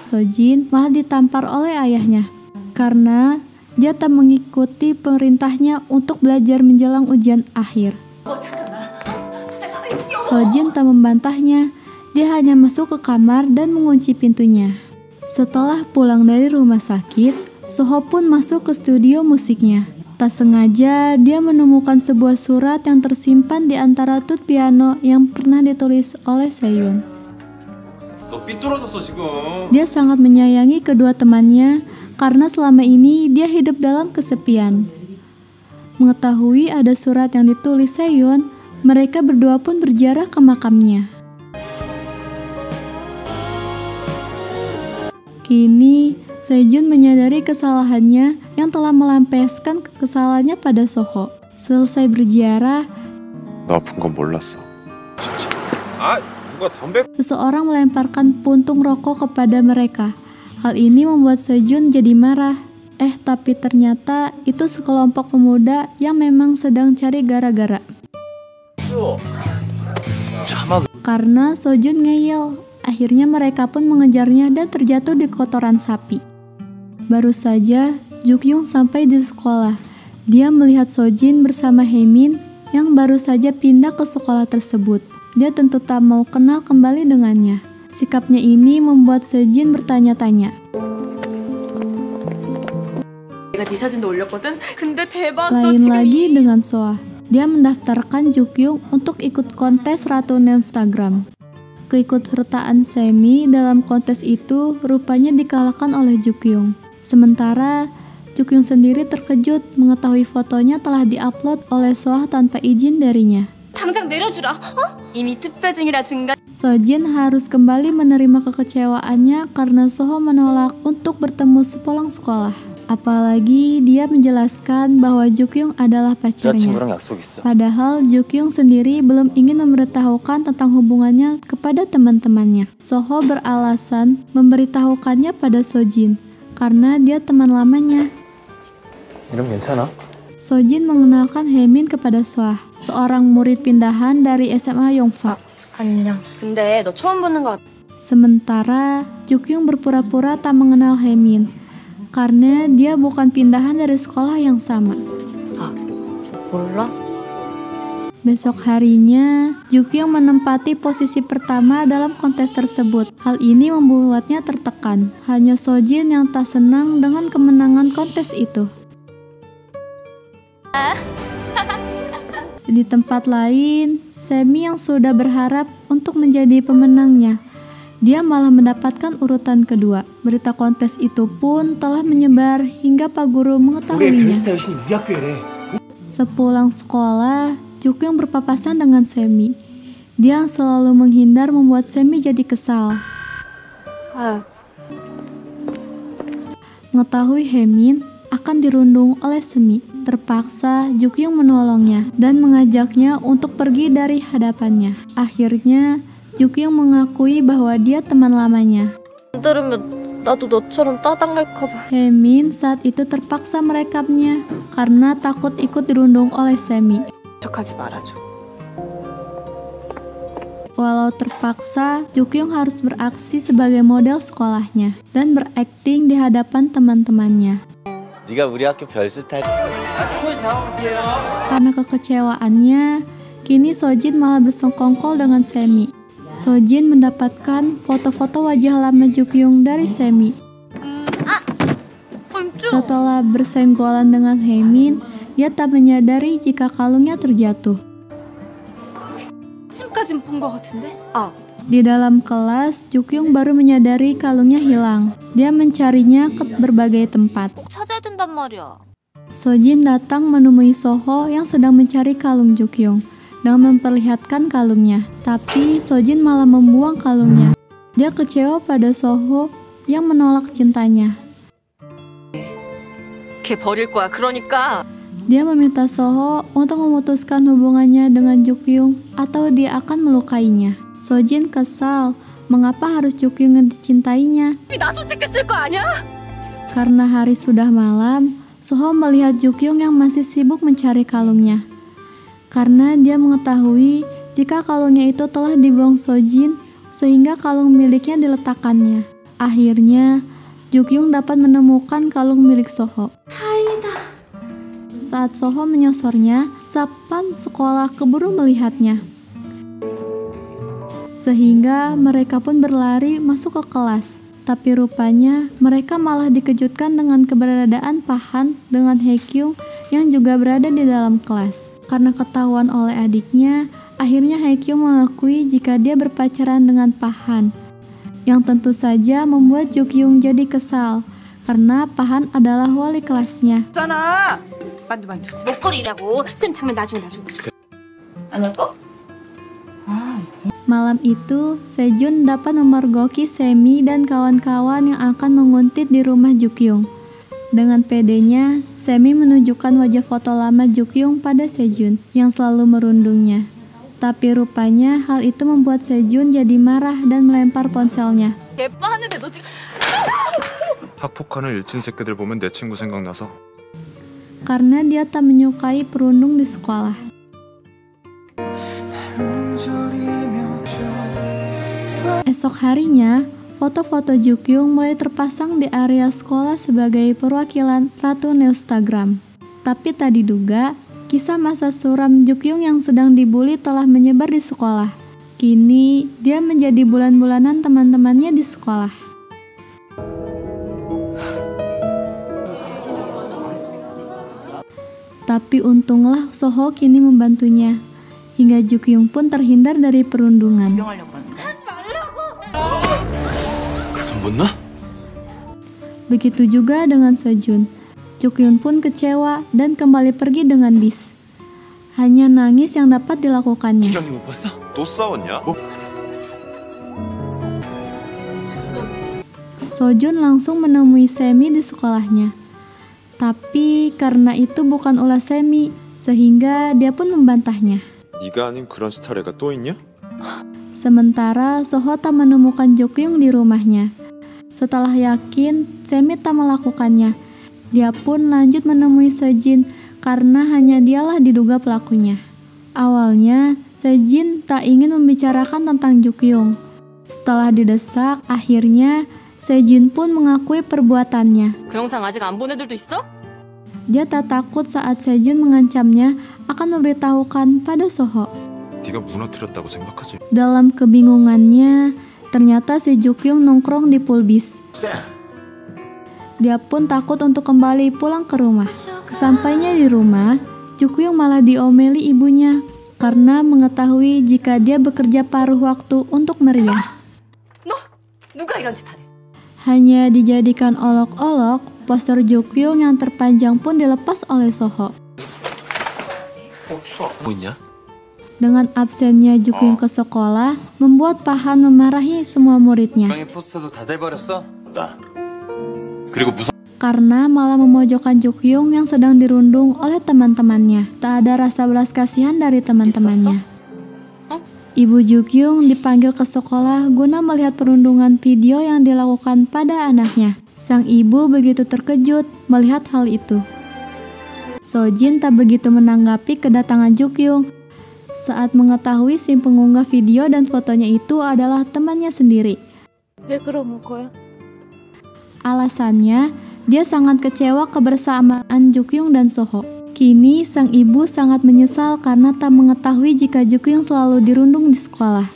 Sojin malah ditampar oleh ayahnya karena dia tak mengikuti perintahnya untuk belajar menjelang ujian akhir. Sojin tak membantahnya, dia hanya masuk ke kamar dan mengunci pintunya. Setelah pulang dari rumah sakit, Soho pun masuk ke studio musiknya. Tak sengaja, dia menemukan sebuah surat yang tersimpan di antara tut piano yang pernah ditulis oleh Seyeon. Dia sangat menyayangi kedua temannya karena selama ini dia hidup dalam kesepian. Mengetahui ada surat yang ditulis Seyeon, mereka berdua pun berziarah ke makamnya. Kini, Sejun menyadari kesalahannya yang telah melampiaskan kekesalannya pada Soho. Selesai berziarah, 나 아픈 건 몰랐어. 누가 담배? seseorang melemparkan puntung rokok kepada mereka. Hal ini membuat Sejun jadi marah. Tapi ternyata itu sekelompok pemuda yang memang sedang cari gara-gara. Karena Sojun ngeyel, akhirnya mereka pun mengejarnya dan terjatuh di kotoran sapi. Baru saja Jukyung sampai di sekolah. Dia melihat Sojin bersama Haemin yang baru saja pindah ke sekolah tersebut. Dia tentu tak mau kenal kembali dengannya. Sikapnya ini membuat Sejin bertanya-tanya. Lain lagi dengan Soa. Dia mendaftarkan Jukyung untuk ikut kontes Ratu Instagram. Keikutsertaan Semi dalam kontes itu rupanya dikalahkan oleh Jukyung. Sementara Jukyung sendiri terkejut mengetahui fotonya telah diupload oleh Soa tanpa izin darinya. 당장 내려주라. 이미 특별 중이라 중간. Sojin harus kembali menerima kekecewaannya karena Soho menolak untuk bertemu sepulang sekolah. Apalagi dia menjelaskan bahwa Jukyung adalah pacarnya. Padahal Jukyung sendiri belum ingin memberitahukan tentang hubungannya kepada teman-temannya. Soho beralasan memberitahukannya pada Sojin karena dia teman lamanya. 이름 괜찮아? Sojin mengenalkan Haemin kepada Soa, seorang murid pindahan dari SMA Yongfa. 안녕. 근데 너 처음 보는 것 같아. Sementara Jukyung berpura-pura tak mengenal Haemin karena dia bukan pindahan dari sekolah yang sama. 몰라? Besok harinya, Jukyung menempati posisi pertama dalam kontes tersebut. Hal ini membuatnya tertekan. Hanya Sojin yang tak senang dengan kemenangan kontes itu. Di tempat lain, Semi yang sudah berharap untuk menjadi pemenangnya, dia malah mendapatkan urutan kedua. Berita kontes itu pun telah menyebar hingga Pak Guru mengetahuinya. Sepulang sekolah, Jukyung berpapasan dengan Semi. Dia yang selalu menghindar membuat Semi jadi kesal. Mengetahui Haemin akan dirundung oleh Semi, terpaksa Jukyung menolongnya dan mengajaknya untuk pergi dari hadapannya. Akhirnya, Jukyung mengakui bahwa dia teman lamanya. 나도 너처럼 따당할까봐. Haemin saat itu terpaksa merekamnya karena takut ikut dirundung oleh Semi. 척하지 말아줘. Walau terpaksa, Jukyung harus beraksi sebagai model sekolahnya dan berakting di hadapan teman-temannya. 네가 우리 학교 별스타일. Karena kekecewaannya, kini Sojin malah bersekongkol dengan Semi. Sojin mendapatkan foto-foto wajah lama Jukyung dari Semi. Setelah bersenggolan dengan Haemin, dia tak menyadari jika kalungnya terjatuh. 아침까진 본 것 같은데? Di dalam kelas, Jukyung baru menyadari kalungnya hilang. Dia mencarinya ke berbagai tempat. 꼭 찾아야 된단 말이야. Sojin datang menemui Soho yang sedang mencari kalung Jukyung dengan memperlihatkan kalungnya. Tapi Sojin malah membuang kalungnya. Dia kecewa pada Soho yang menolak cintanya. 걔 버릴 거야. 그러니까. Dia meminta Soho untuk memutuskan hubungannya dengan Jukyung atau dia akan melukainya. Sojin kesal, mengapa harus Jukyung yang dicintainya? 나 선택했을 거 아니야? Karena hari sudah malam, Soho melihat Jukyung yang masih sibuk mencari kalungnya. Karena dia mengetahui jika kalungnya itu telah dibuang Sojin, sehingga kalung miliknya diletakkannya. Akhirnya, Jukyung dapat menemukan kalung milik Soho. Saat Soho menyosornya, satpam sekolah keburu melihatnya. Sehingga mereka pun berlari masuk ke kelas. Tapi rupanya mereka malah dikejutkan dengan keberadaan Pahan dengan Haekyung yang juga berada di dalam kelas. Karena ketahuan oleh adiknya, akhirnya Haekyung mengakui jika dia berpacaran dengan Pahan. Yang tentu saja membuat Jukyung jadi kesal, karena Pahan adalah wali kelasnya. 있잖아. 만두. 목걸이라고. 쌤 당면 나중에. 안 예뻐? Malam itu, Sejun dapat memergoki Semi dan kawan-kawan yang akan menguntit di rumah Jukyung. Dengan pedenya, Semi menunjukkan wajah foto lama Jukyung pada Sejun yang selalu merundungnya. Tapi rupanya hal itu membuat Sejun jadi marah dan melempar ponselnya. 예뻐하는데 너 지금 학폭하는 일진 새끼들 보면 내 친구 생각나서. Karena dia tak menyukai perundung di sekolah. Esok harinya, foto-foto Jukyung mulai terpasang di area sekolah sebagai perwakilan Ratu Neostagram. Tapi tak diduga, kisah masa suram Jukyung yang sedang dibully telah menyebar di sekolah. Kini, dia menjadi bulan-bulanan teman-temannya di sekolah. Tapi untunglah Soho kini membantunya, hingga Jukyung pun terhindar dari perundungan. Begitu juga dengan Sejun. Jukyung pun kecewa dan kembali pergi dengan bis. Hanya nangis yang dapat dilakukannya. 또 싸웠냐? Sojun langsung menemui Semi di sekolahnya. Tapi karena itu bukan ulah Semi, sehingga dia pun membantahnya. 네가 아닌 그런 스타일애가 또 있냐? Sementara Soho tak menemukan Jukyung di rumahnya. Setelah yakin Semi tak melakukannya, dia pun lanjut menemui Sejin karena hanya dialah diduga pelakunya. Awalnya, Sejin tak ingin membicarakan tentang Jukyung. Setelah didesak, akhirnya Sejin pun mengakui perbuatannya. 그 영상 아직 안 본 애들도 있어? Dia tak takut saat Sejun mengancamnya akan memberitahukan pada Soho. 네가 무너뜨렸다고 생각하지? Dalam kebingungannya, ternyata si Jukyung nongkrong di pool bis. Dia pun takut untuk kembali pulang ke rumah. Sampainya di rumah, Jukyung malah diomeli ibunya karena mengetahui jika dia bekerja paruh waktu untuk merias. 누가 이런 짓 하래? Hanya dijadikan olok-olok, poster Jukyung yang terpanjang pun dilepas oleh Soho. Dengan absennya Jukyung ke sekolah, membuat Pahan memarahi semua muridnya. Karena malah memojokkan Jukyung yang sedang dirundung oleh teman-temannya. Tak ada rasa belas kasihan dari teman-temannya. Ibu Jukyung dipanggil ke sekolah guna melihat perundungan video yang dilakukan pada anaknya. Sang ibu begitu terkejut melihat hal itu. Sojin tak begitu menanggapi kedatangan Jukyung. Saat mengetahui si pengunggah video dan fotonya itu adalah temannya sendiri. 왜 그러는 거야? Alasannya, dia sangat kecewa kebersamaan Jukyung dan Soho. Kini sang ibu sangat menyesal karena tak mengetahui jika Jukyung selalu dirundung di sekolah.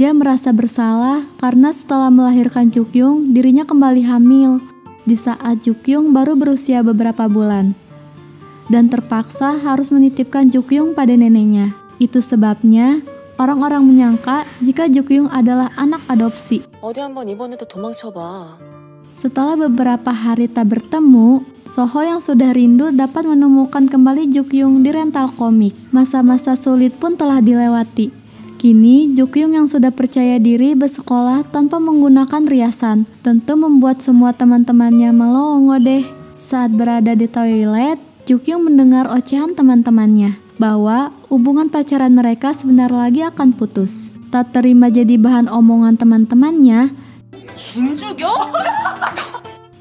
Dia merasa bersalah karena setelah melahirkan Jukyung, dirinya kembali hamil di saat Jukyung baru berusia beberapa bulan. Dan terpaksa harus menitipkan Jukyung pada neneknya. Itu sebabnya orang-orang menyangka jika Jukyung adalah anak adopsi. 어디 한번 이번에도 도망쳐봐. Setelah beberapa hari tak bertemu, Soho yang sudah rindu dapat menemukan kembali Jukyung di rental komik. Masa-masa sulit pun telah dilewati. Kini, Jukyung yang sudah percaya diri bersekolah tanpa menggunakan riasan, tentu membuat semua teman-temannya melongo deh. Saat berada di toilet, Jukyung mendengar ocehan teman-temannya bahwa hubungan pacaran mereka sebentar lagi akan putus. Tak terima jadi bahan omongan teman-temannya, 김주경?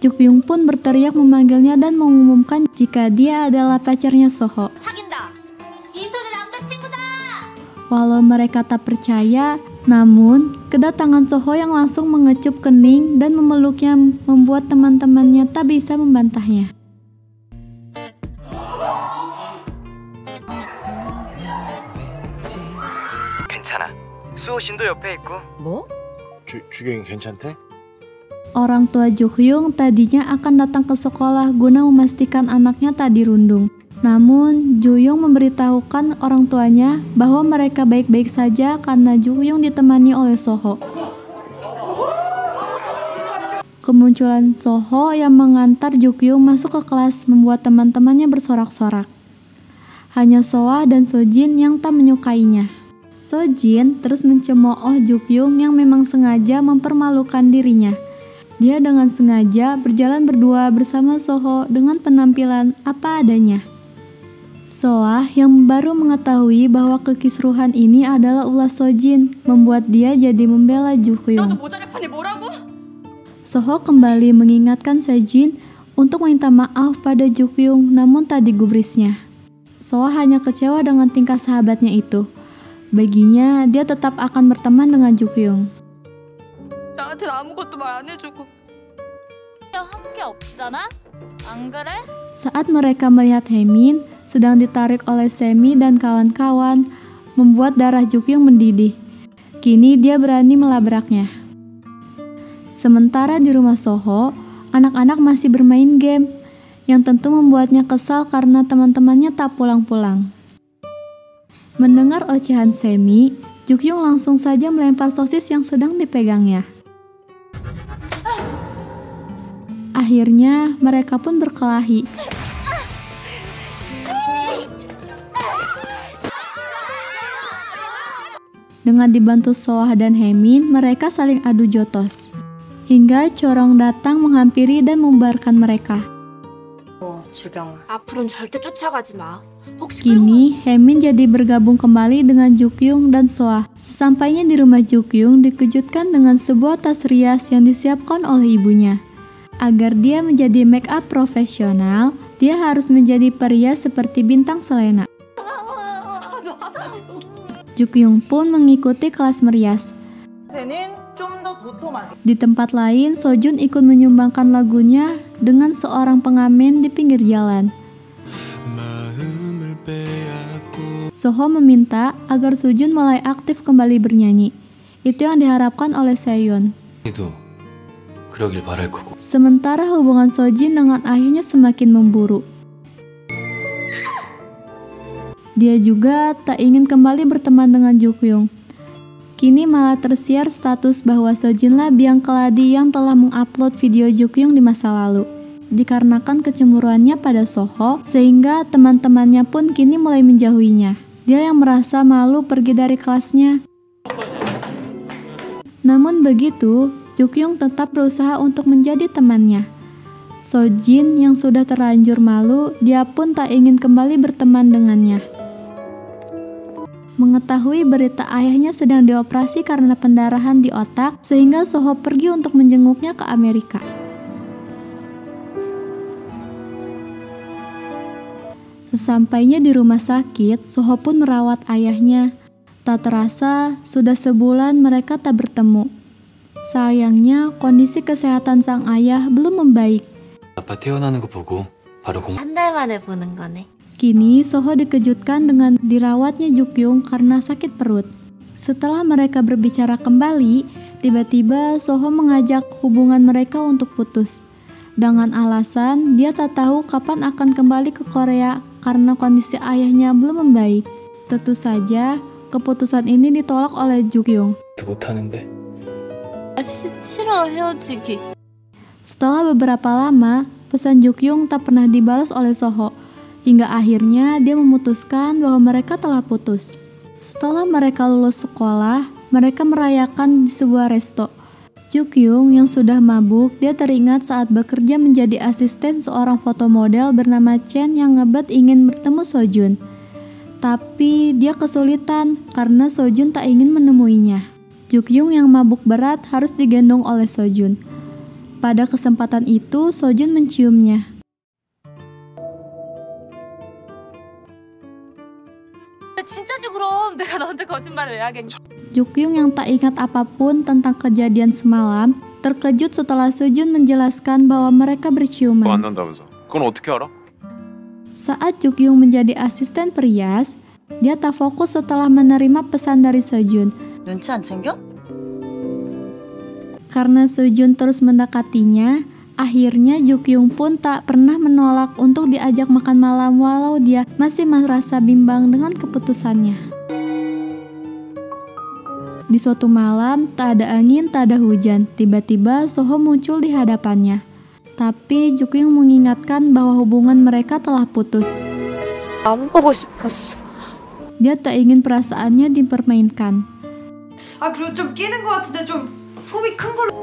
Jukyung pun berteriak memanggilnya dan mengumumkan jika dia adalah pacarnya Soho. 사귄다. 이소의 남자친구다. Walau mereka tak percaya, namun kedatangan Soho yang langsung mengecup kening dan memeluknya membuat teman-temannya tak bisa membantahnya. 괜찮아. 수호신도 옆에 있고. 뭐? 주경이 괜찮대? Orang tua Jukyung tadinya akan datang ke sekolah guna memastikan anaknya tak dirundung. Namun, Juyong memberitahukan orang tuanya bahwa mereka baik-baik saja karena Jukyung ditemani oleh Soho. Kemunculan Soho yang mengantar Jukyung masuk ke kelas membuat teman-temannya bersorak-sorak. Hanya Soa dan Sojin yang tak menyukainya. Sojin terus mencemooh Jukyung yang memang sengaja mempermalukan dirinya. Dia dengan sengaja berjalan berdua bersama Soho dengan penampilan apa adanya. Soa yang baru mengetahui bahwa kekisruhan ini adalah ulah Sojin membuat dia jadi membela Jukyung. 모자랄 판이 뭐라고? Soho kembali mengingatkan Sejin untuk minta maaf pada Jukyung namun tak digubrisnya. Soa hanya kecewa dengan tingkah sahabatnya itu. Baginya dia tetap akan berteman dengan Jukyung. 나한테 아무것도 말 안 해주고. 한 게 없잖아. 안 그래? Saat mereka melihat Haemin sedang ditarik oleh Semi dan kawan-kawan, membuat darah Jukyung mendidih. Kini dia berani melabraknya. Sementara di rumah Soho, anak-anak masih bermain game, yang tentu membuatnya kesal karena teman-temannya tak pulang-pulang. Mendengar ocehan Semi, Jukyung langsung saja melempar sosis yang sedang dipegangnya. Akhirnya mereka pun berkelahi. Dengan dibantu Soa dan Haemin, mereka saling adu jotos. Hingga Corong datang menghampiri dan membubarkan mereka. 주경아. 앞으로는 절대 쫓아가지 마. 혹시 Kini, Haemin jadi bergabung kembali dengan Jukyung dan Soa. Sesampainya di rumah Jukyung dikejutkan dengan sebuah tas rias yang disiapkan oleh ibunya. Agar dia menjadi make up profesional, dia harus menjadi perias seperti bintang Selena. Jukyung pun mengikuti kelas merias. Di tempat lain, Sojun ikut menyumbangkan lagunya dengan seorang pengamen di pinggir jalan. Soho meminta agar Sojun mulai aktif kembali bernyanyi. Itu yang diharapkan oleh Seon. Itu 그러길 바랄 거고. Sementara hubungan Sojin dengan ayahnya semakin memburuk. Dia juga tak ingin kembali berteman dengan Jukyung. Kini malah tersiar status bahwa Sojinlah biang keladi yang telah mengupload video Jukyung di masa lalu. Dikarenakan kecemburuannya pada Soho, sehingga teman-temannya pun kini mulai menjauhinya. Dia yang merasa malu pergi dari kelasnya. Namun begitu, Jukyung tetap berusaha untuk menjadi temannya. Sojin yang sudah terlanjur malu, dia pun tak ingin kembali berteman dengannya. Mengetahui berita ayahnya sedang dioperasi karena pendarahan di otak, sehingga Soho pergi untuk menjenguknya ke Amerika. Sesampainya di rumah sakit, Soho pun merawat ayahnya. Tak terasa, sudah sebulan mereka tak bertemu. Sayangnya, kondisi kesehatan sang ayah belum membaik. 아빠 태어나는 거 보고 바로 한 달 만에 보는 거네. Kini Soho dikejutkan dengan dirawatnya Jukyung karena sakit perut. Setelah mereka berbicara kembali, tiba-tiba Soho mengajak hubungan mereka untuk putus. Dengan alasan dia tak tahu kapan akan kembali ke Korea karena kondisi ayahnya belum membaik. Tentu saja, keputusan ini ditolak oleh Jukyung. 못하는데. 싫어, 헤어지기. Setelah beberapa lama, pesan Jukyung tak pernah dibalas oleh Soho. Hingga akhirnya dia memutuskan bahwa mereka telah putus. Setelah mereka lulus sekolah, mereka merayakan di sebuah resto. Jukyung yang sudah mabuk, dia teringat saat bekerja menjadi asisten seorang foto model bernama Chen yang ngebet ingin bertemu Sojun. Tapi dia kesulitan karena Sojun tak ingin menemuinya. Jukyung yang mabuk berat harus digendong oleh Sojun. Pada kesempatan itu, Sojun menciumnya. 진짜지 그럼 내가 너한테 거짓말을 해야겠니? Jukyung yang tak ingat apapun tentang kejadian semalam terkejut setelah Sojun menjelaskan bahwa mereka berciuman. 만난다면서? 그건 어떻게 알아? Saat Jukyung menjadi asisten perias, dia tak fokus setelah menerima pesan dari Sojun. 눈치 안 챙겨? Karena Sojun terus mendekatinya, akhirnya Jukyung pun tak pernah menolak untuk diajak makan malam walau dia masih merasa bimbang dengan keputusannya. Di suatu malam, tak ada angin, tak ada hujan. Tiba-tiba Soho muncul di hadapannya. Tapi Jukyung mengingatkan bahwa hubungan mereka telah putus. 안 보고 싶었어. Dia tak ingin perasaannya dipermainkan. 그리고 좀 끼는 것 같은데 좀 품이 큰 걸로.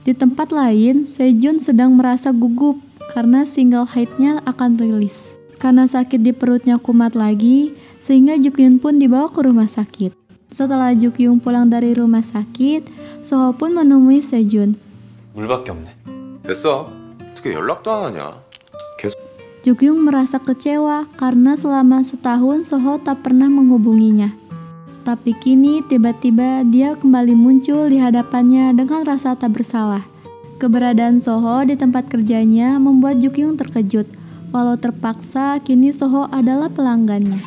Di tempat lain, Sejun sedang merasa gugup karena single hit-nya akan rilis. Karena sakit di perutnya kumat lagi, sehingga Jukyung pun dibawa ke rumah sakit. Setelah Jukyung pulang dari rumah sakit, Soho pun menemui Sejun. 물밖에 없네. 됐어. 어떻게 연락도 안 하냐? Jukyung merasa kecewa karena selama setahun Soho tak pernah menghubunginya. Tapi kini tiba-tiba dia kembali muncul di hadapannya dengan rasa tak bersalah. Keberadaan Soho di tempat kerjanya membuat Jukyung terkejut. Walau terpaksa, kini Soho adalah pelanggannya.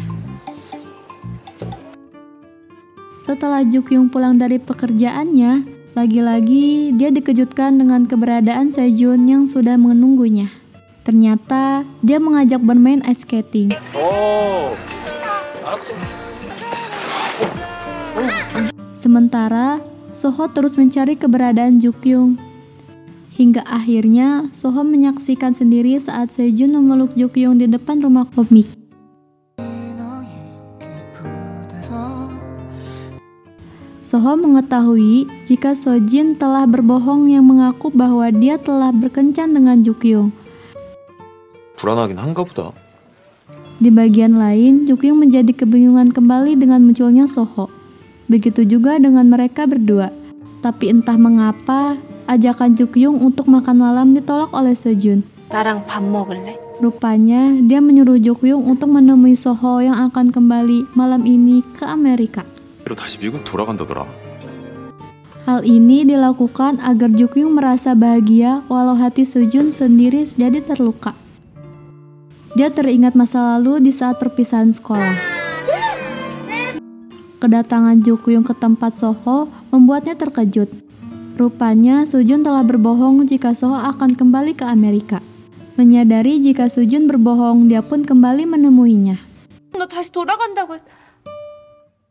Setelah Jukyung pulang dari pekerjaannya, lagi-lagi dia dikejutkan dengan keberadaan Sejun yang sudah menunggunya. Ternyata dia mengajak bermain ice skating. Sementara Soho terus mencari keberadaan Jukyung. Hingga akhirnya Soho menyaksikan sendiri saat Sejun memeluk Jukyung di depan rumah komik. Soho mengetahui jika Sojin telah berbohong yang mengaku bahwa dia telah berkencan dengan Jukyung. 불안하긴 한가 보다. Di bagian lain, Jukyung menjadi kebingungan kembali dengan munculnya Soho. Begitu juga dengan mereka berdua. Tapi entah mengapa, ajakan Jukyung untuk makan malam ditolak oleh Sejun. 나랑 밥 먹을래? Rupanya, dia menyuruh Jukyung untuk menemui Soho yang akan kembali malam ini ke Amerika. 다시 미국 돌아간다더라. Hal ini dilakukan agar Jukyung merasa bahagia walau hati Sejun sendiri jadi terluka. Dia teringat masa lalu di saat perpisahan sekolah. Kedatangan Jukyung ke tempat Soho membuatnya terkejut. Rupanya Sejun telah berbohong jika Soho akan kembali ke Amerika. Menyadari jika Sejun berbohong, dia pun kembali menemuinya. 너 다시 돌아간다고.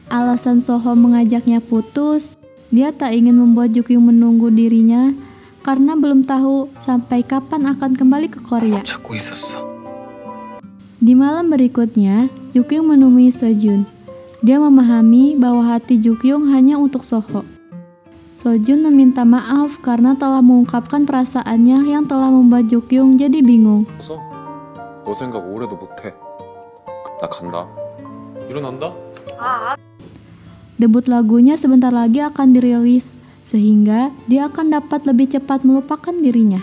Alasan Soho mengajaknya putus, dia tak ingin membuat Jukyung menunggu dirinya karena belum tahu sampai kapan akan kembali ke Korea. 찾고 있었어. Di malam berikutnya, Jukyung menemui Sejun. Dia memahami bahwa hati Jukyung hanya untuk Soho. Sejun meminta maaf karena telah mengungkapkan perasaannya yang telah membuat Jukyung jadi bingung. 너 생각 오래도 못해. 나 간다. 일어난다. Debut lagunya sebentar lagi akan dirilis, sehingga dia akan dapat lebih cepat melupakan dirinya.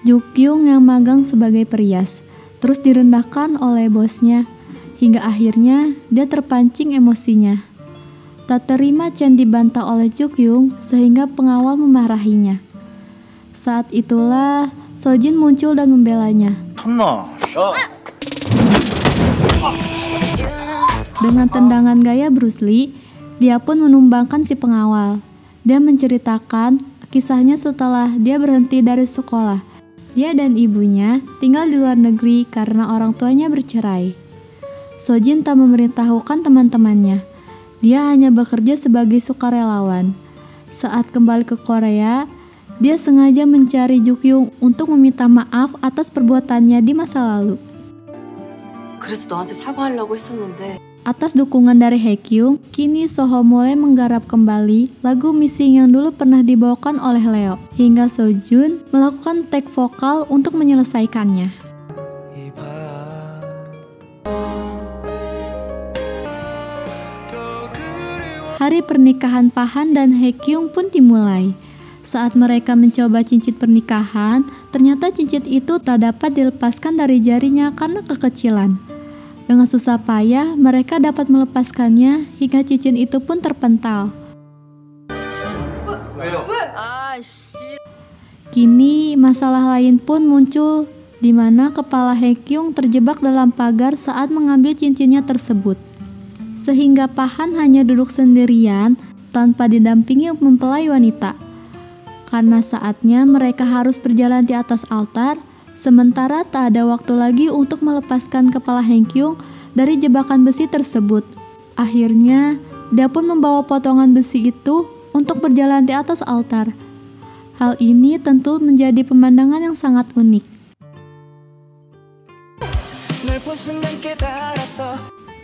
Jukyung yang magang sebagai perias terus direndahkan oleh bosnya, hingga akhirnya dia terpancing emosinya. Tak terima Chen dibantah oleh Jukyung sehingga pengawal memarahinya. Saat itulah Sojin muncul dan membelanya. 탐나, Dengan tendangan gaya Bruce Lee, dia pun menumbangkan si pengawal. Dia menceritakan kisahnya setelah dia berhenti dari sekolah. Dia dan ibunya tinggal di luar negeri karena orang tuanya bercerai. Sojin tak memberitahukan teman-temannya. Dia hanya bekerja sebagai sukarelawan. Saat kembali ke Korea, dia sengaja mencari Jukyung untuk meminta maaf atas perbuatannya di masa lalu. 그래서 너한테 사과하려고 했었는데. Atas dukungan dari Haekyung, kini Soho mulai menggarap kembali lagu Missing yang dulu pernah dibawakan oleh Leo, hingga Sojun melakukan take vokal untuk menyelesaikannya. Hari pernikahan Pahan dan Haekyung pun dimulai. Saat mereka mencoba cincin pernikahan, ternyata cincin itu tak dapat dilepaskan dari jarinya karena kekecilan. Dengan susah payah, mereka dapat melepaskannya hingga cincin itu pun terpental. Kini, masalah lain pun muncul, di mana kepala Haekyung terjebak dalam pagar saat mengambil cincinnya tersebut. Sehingga Pahan hanya duduk sendirian tanpa didampingi mempelai wanita. Karena saatnya mereka harus berjalan di atas altar, sementara tak ada waktu lagi untuk melepaskan kepala Haekyung dari jebakan besi tersebut. Akhirnya, dia pun membawa potongan besi itu untuk berjalan di atas altar. Hal ini tentu menjadi pemandangan yang sangat unik.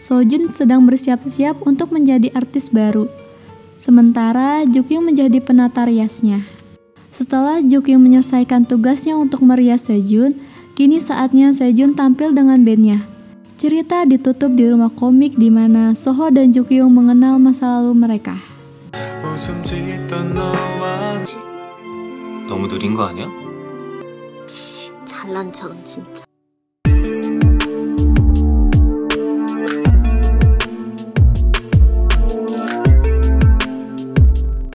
Sojun sedang bersiap-siap untuk menjadi artis baru, sementara Jukyung menjadi penata riasnya. Setelah Jukyung menyelesaikan tugasnya untuk merias Sejun, kini saatnya Sejun tampil dengan bandnya. Cerita ditutup di rumah komik di mana Soho dan Jukyung mengenal masa lalu mereka. 너무 느린 거 아니야? 잘난 척은 진짜.